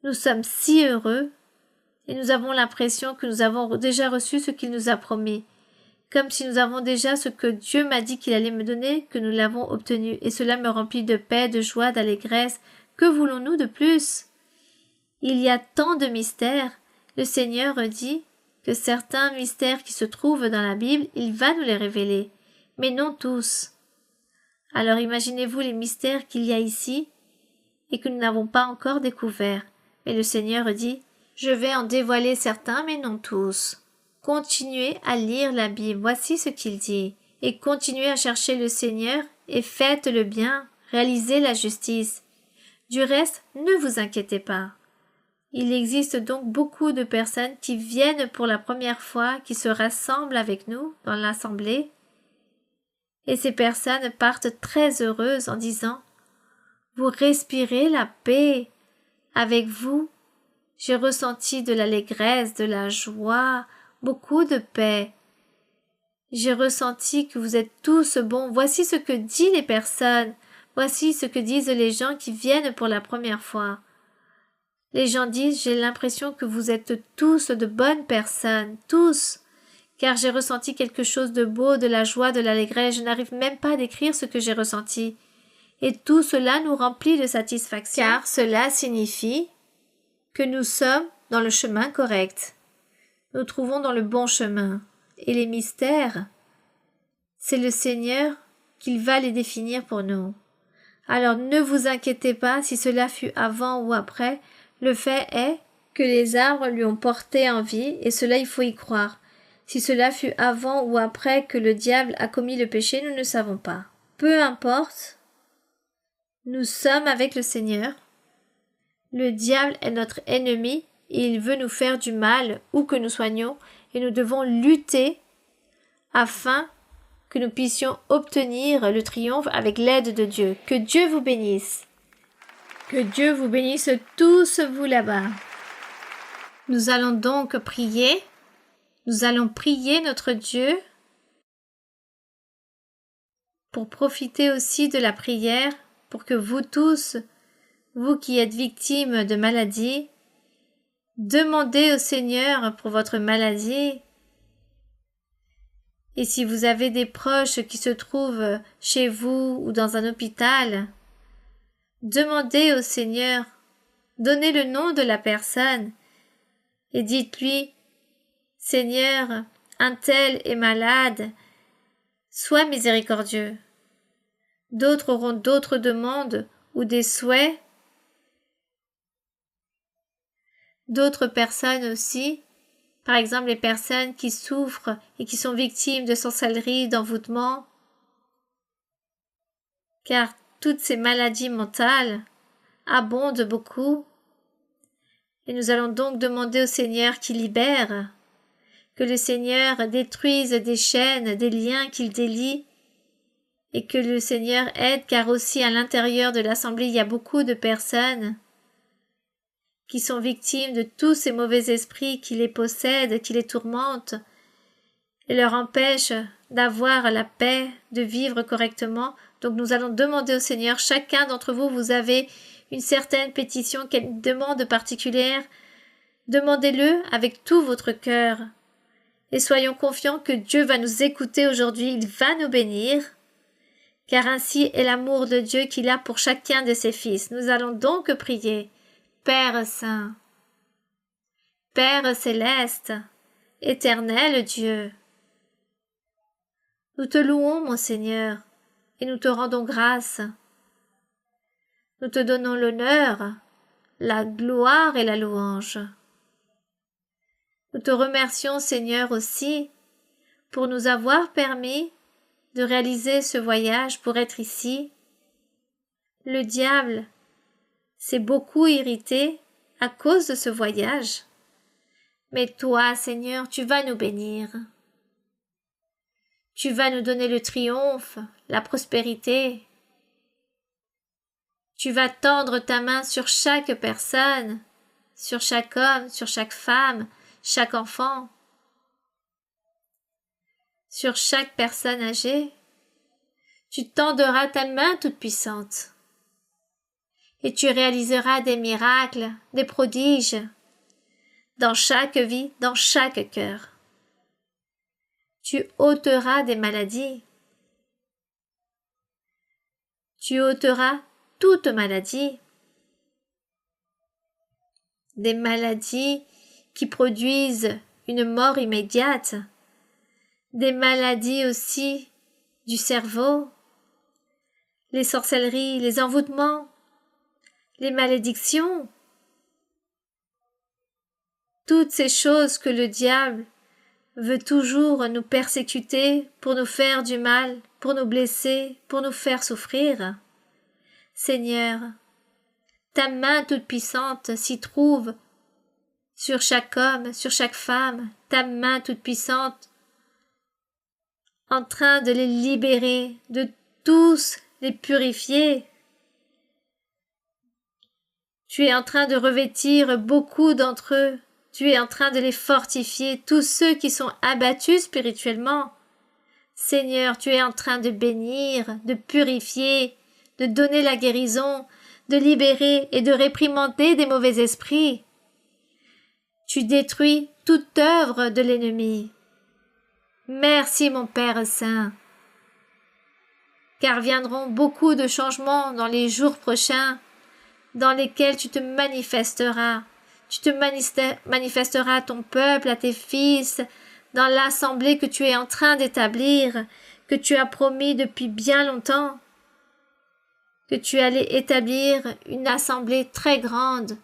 nous sommes si heureux, et nous avons l'impression que nous avons déjà reçu ce qu'il nous a promis, comme si nous avons déjà ce que Dieu m'a dit qu'il allait me donner, que nous l'avons obtenu, et cela me remplit de paix, de joie, d'allégresse. Que voulons-nous de plus? Il y a tant de mystères. Le Seigneur dit que certains mystères qui se trouvent dans la Bible, il va nous les révéler, mais non tous. Alors imaginez-vous les mystères qu'il y a ici et que nous n'avons pas encore découverts. Mais le Seigneur dit, je vais en dévoiler certains, mais non tous. Continuez à lire la Bible, voici ce qu'il dit, et continuez à chercher le Seigneur et faites le bien, réalisez la justice. Du reste, ne vous inquiétez pas. Il existe donc beaucoup de personnes qui viennent pour la première fois, qui se rassemblent avec nous dans l'assemblée, et ces personnes partent très heureuses en disant « Vous respirez la paix. Avec vous, j'ai ressenti de l'allégresse, de la joie, beaucoup de paix. J'ai ressenti que vous êtes tous bons. Voici ce que disent les personnes. Voici ce que disent les gens qui viennent pour la première fois. Les gens disent, j'ai l'impression que vous êtes tous de bonnes personnes, tous, car j'ai ressenti quelque chose de beau, de la joie, de l'allégresse. Je n'arrive même pas à décrire ce que j'ai ressenti. Et tout cela nous remplit de satisfaction, car cela signifie que nous sommes dans le chemin correct. Nous trouvons dans le bon chemin. Et les mystères, c'est le Seigneur qui va les définir pour nous. Alors ne vous inquiétez pas si cela fut avant ou après, le fait est que les arbres lui ont porté envie, et cela il faut y croire. Si cela fut avant ou après que le diable a commis le péché, nous ne savons pas. Peu importe, nous sommes avec le Seigneur. Le diable est notre ennemi, et il veut nous faire du mal où que nous soyons, et nous devons lutter afin que nous puissions obtenir le triomphe avec l'aide de Dieu. Que Dieu vous bénisse. Que Dieu vous bénisse tous vous là-bas. Nous allons donc prier. Nous allons prier notre Dieu pour profiter aussi de la prière, pour que vous tous, vous qui êtes victimes de maladie, demandez au Seigneur pour votre maladie. Et si vous avez des proches qui se trouvent chez vous ou dans un hôpital, demandez au Seigneur, donnez le nom de la personne et dites-lui, Seigneur, un tel est malade, sois miséricordieux. D'autres auront d'autres demandes ou des souhaits. D'autres personnes aussi, par exemple les personnes qui souffrent et qui sont victimes de sorcellerie, d'envoûtement, car toutes ces maladies mentales abondent beaucoup. Et nous allons donc demander au Seigneur qu'il libère, que le Seigneur détruise des chaînes, des liens qu'il délie, et que le Seigneur aide, car aussi à l'intérieur de l'Assemblée, il y a beaucoup de personnes qui sont victimes de tous ces mauvais esprits qui les possèdent, qui les tourmentent, et leur empêchent d'avoir la paix, de vivre correctement. Donc nous allons demander au Seigneur, chacun d'entre vous, vous avez une certaine pétition, une demande particulière, demandez-le avec tout votre cœur. Et soyons confiants que Dieu va nous écouter aujourd'hui, il va nous bénir, car ainsi est l'amour de Dieu qu'il a pour chacun de ses fils. Nous allons donc prier. Père saint, Père céleste, éternel Dieu, nous te louons, mon Seigneur, et nous te rendons grâce. Nous te donnons l'honneur, la gloire et la louange. Nous te remercions, Seigneur, aussi, pour nous avoir permis de réaliser ce voyage pour être ici. Le diable s'est beaucoup irrité à cause de ce voyage. Mais toi, Seigneur, tu vas nous bénir. Tu vas nous donner le triomphe, la prospérité. Tu vas tendre ta main sur chaque personne, sur chaque homme, sur chaque femme, chaque enfant, sur chaque personne âgée. Tu tendras ta main toute puissante. Et tu réaliseras des miracles, des prodiges, dans chaque vie, dans chaque cœur. Tu ôteras des maladies. Tu ôteras toute maladie. Des maladies qui produisent une mort immédiate. Des maladies aussi du cerveau, les sorcelleries, les envoûtements, les malédictions, toutes ces choses que le diable veut toujours nous persécuter pour nous faire du mal, pour nous blesser, pour nous faire souffrir. Seigneur, ta main toute puissante s'y trouve sur chaque homme, sur chaque femme, ta main toute puissante en train de les libérer, de tous les purifier. Tu es en train de revêtir beaucoup d'entre eux. Tu es en train de les fortifier, tous ceux qui sont abattus spirituellement. Seigneur, tu es en train de bénir, de purifier, de donner la guérison, de libérer et de réprimander des mauvais esprits. Tu détruis toute œuvre de l'ennemi. Merci, mon Père Saint, car viendront beaucoup de changements dans les jours prochains, dans lesquels tu te manifesteras. Tu te manifesteras à ton peuple, à tes fils, dans l'assemblée que tu es en train d'établir, que tu as promis depuis bien longtemps, que tu allais établir une assemblée très grande.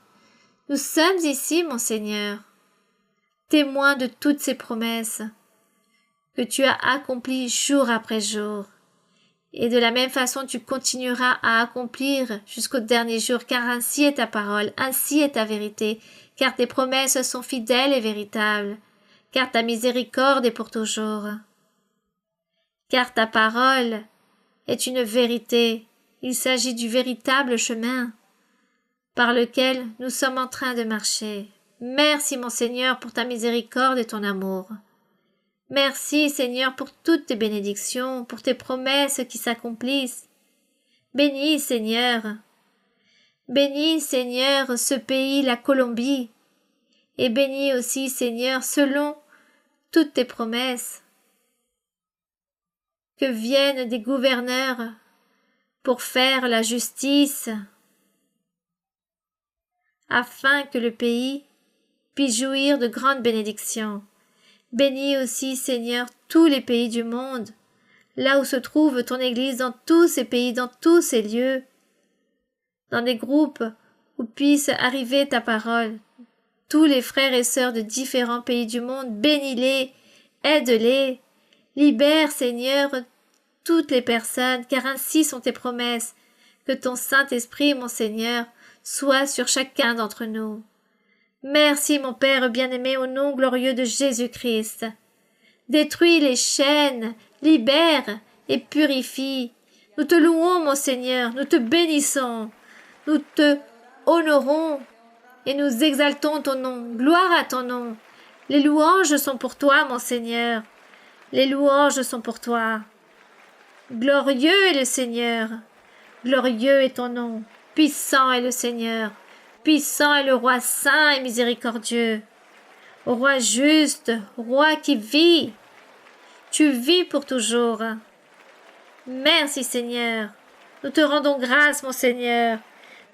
Nous sommes ici, mon Seigneur, témoins de toutes ces promesses que tu as accomplies jour après jour. Et de la même façon, tu continueras à accomplir jusqu'au dernier jour, car ainsi est ta parole, ainsi est ta vérité, car tes promesses sont fidèles et véritables, car ta miséricorde est pour toujours. car ta parole est une vérité. Il s'agit du véritable chemin par lequel nous sommes en train de marcher. Merci, mon Seigneur, pour ta miséricorde et ton amour. Merci, Seigneur, pour toutes tes bénédictions, pour tes promesses qui s'accomplissent. Bénis, Seigneur. Bénis, Seigneur, ce pays, la Colombie. Et bénis aussi, Seigneur, selon toutes tes promesses, que viennent des gouverneurs pour faire la justice, afin que le pays puisse jouir de grandes bénédictions. Bénis aussi, Seigneur, tous les pays du monde, là où se trouve ton Église, dans tous ces pays, dans tous ces lieux, dans des groupes où puisse arriver ta parole. Tous les frères et sœurs de différents pays du monde, bénis-les, aide-les, libère, Seigneur, toutes les personnes, car ainsi sont tes promesses. Que ton Saint-Esprit, mon Seigneur, soit sur chacun d'entre nous. Merci, mon Père bien-aimé, au nom glorieux de Jésus-Christ. Détruis les chaînes, libère et purifie. Nous te louons, mon Seigneur, nous te bénissons, nous te honorons et nous exaltons ton nom. Gloire à ton nom. Les louanges sont pour toi, mon Seigneur. Les louanges sont pour toi. Glorieux est le Seigneur. Glorieux est ton nom. Puissant est le Seigneur. Puissant est le Roi saint et miséricordieux. Roi juste, Roi qui vit. Tu vis pour toujours. Merci, Seigneur. Nous te rendons grâce, mon Seigneur.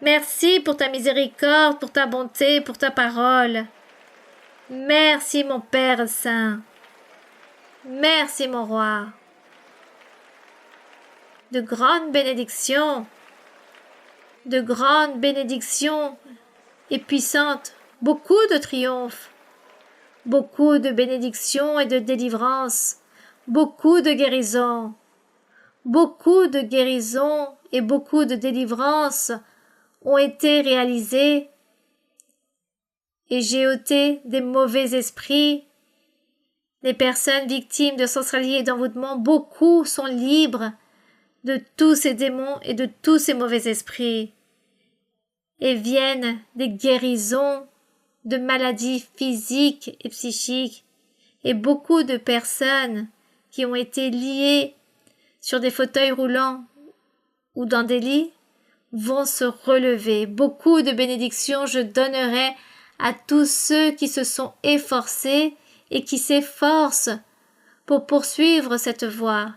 Merci pour ta miséricorde, pour ta bonté, pour ta parole. Merci, mon Père saint. Merci, mon Roi. De grandes bénédictions et puissantes, beaucoup de triomphes, beaucoup de bénédictions et de délivrances, beaucoup de guérisons et beaucoup de délivrances ont été réalisées, et j'ai ôté des mauvais esprits, des personnes victimes de sorcellerie et d'envoûtement. Beaucoup sont libres de tous ces démons et de tous ces mauvais esprits, et viennent des guérisons de maladies physiques et psychiques, et beaucoup de personnes qui ont été liées sur des fauteuils roulants ou dans des lits vont se relever. Beaucoup de bénédictions je donnerai à tous ceux qui se sont efforcés et qui s'efforcent pour poursuivre cette voie.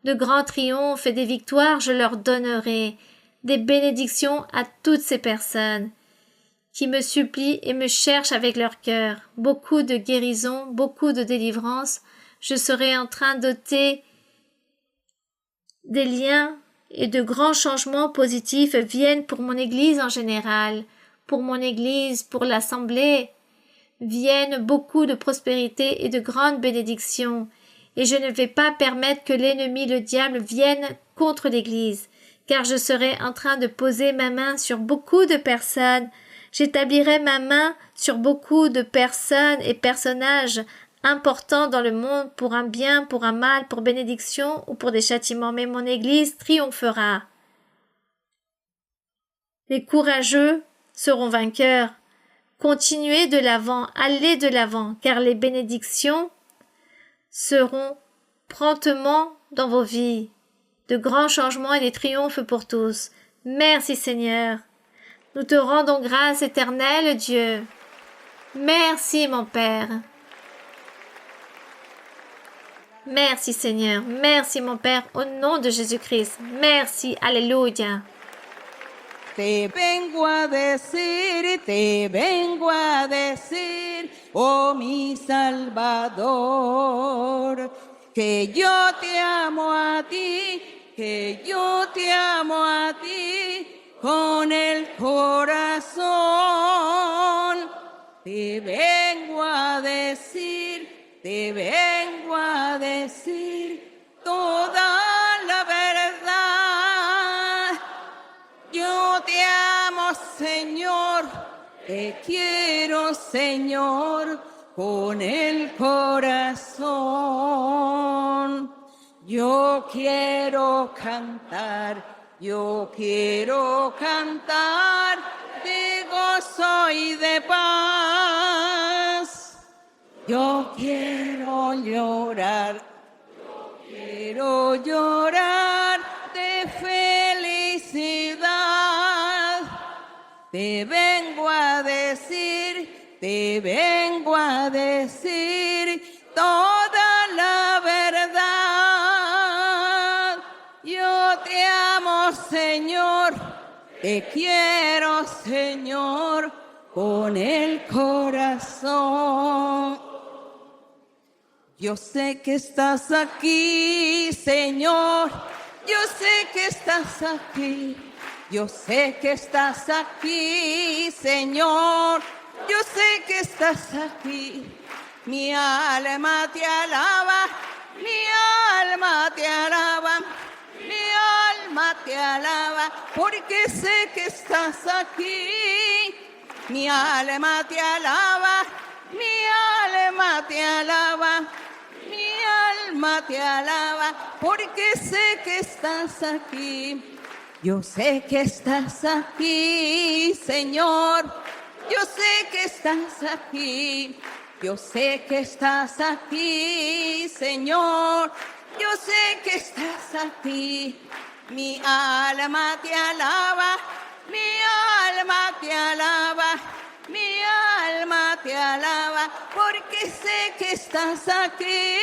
De grands triomphes et des victoires je leur donnerai, des bénédictions à toutes ces personnes qui me supplient et me cherchent avec leur cœur. Beaucoup de guérisons, beaucoup de délivrances. Je serai en train d'ôter des liens et de grands changements positifs viennent pour mon Église en général, pour mon Église, pour l'Assemblée. Viennent beaucoup de prospérité et de grandes bénédictions. Et je ne vais pas permettre que l'ennemi, le diable, vienne contre l'Église, car je serai en train de poser ma main sur beaucoup de personnes. J'établirai ma main sur beaucoup de personnes et personnages importants dans le monde pour un bien, pour un mal, pour bénédiction ou pour des châtiments, mais mon Église triomphera. Les courageux seront vainqueurs. Continuez de l'avant, allez de l'avant, car les bénédictions seront promptement dans vos vies. De grands changements et des triomphes pour tous. Merci Seigneur. Nous te rendons grâce, éternel Dieu. Merci mon Père. Merci Seigneur. Merci mon Père, au nom de Jésus-Christ. Merci. Alléluia. Te vengo a decir, oh mi Salvador, que yo te amo a ti, que yo te amo a ti con el corazón. Te vengo a decir toda la verdad. Yo te amo, Señor, te quiero, Señor, con el corazón. Yo Yo quiero cantar de gozo y de paz. Yo quiero llorar de felicidad. Te vengo a decir toda la verdad. Yo te amo, Señor, te quiero, Señor, con el corazón. Yo sé que estás aquí, Señor. Yo sé que estás aquí. Yo sé que estás aquí, Señor. Yo sé que estás aquí. Mi alma te alaba. Mi alma te alaba. Mi alma te alaba. Porque sé que estás aquí. Mi alma te alaba. Mi alma te alaba. Mi alma te alaba, porque sé que estás aquí. Yo sé que estás aquí, Señor. Yo sé que estás aquí. Yo sé que estás aquí, Señor. Yo sé que estás aquí. Mi alma te alaba. Mi alma te alaba. Mi alma te alaba, porque sé que estás aquí.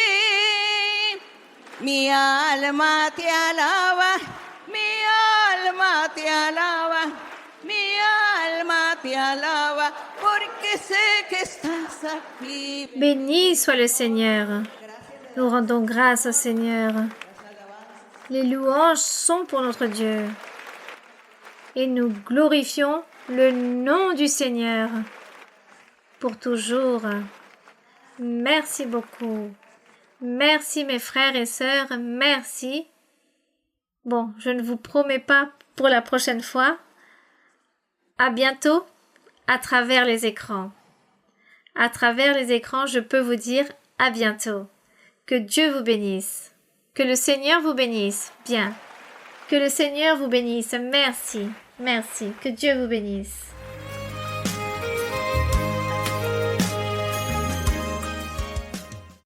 Mi alma te alaba, mi alma te alaba, mi alma te alaba, porque sé que estás aquí. Béni soit le Seigneur. Nous rendons grâce au Seigneur. Les louanges sont pour notre Dieu. Et nous glorifions le nom du Seigneur pour toujours. Merci beaucoup. Merci mes frères et sœurs, merci. Bon, je ne vous promets pas pour la prochaine fois. À bientôt à travers les écrans. À travers les écrans, je peux vous dire à bientôt. Que Dieu vous bénisse. Que le Seigneur vous bénisse. Bien. Que le Seigneur vous bénisse. Merci. Merci. Que Dieu vous bénisse.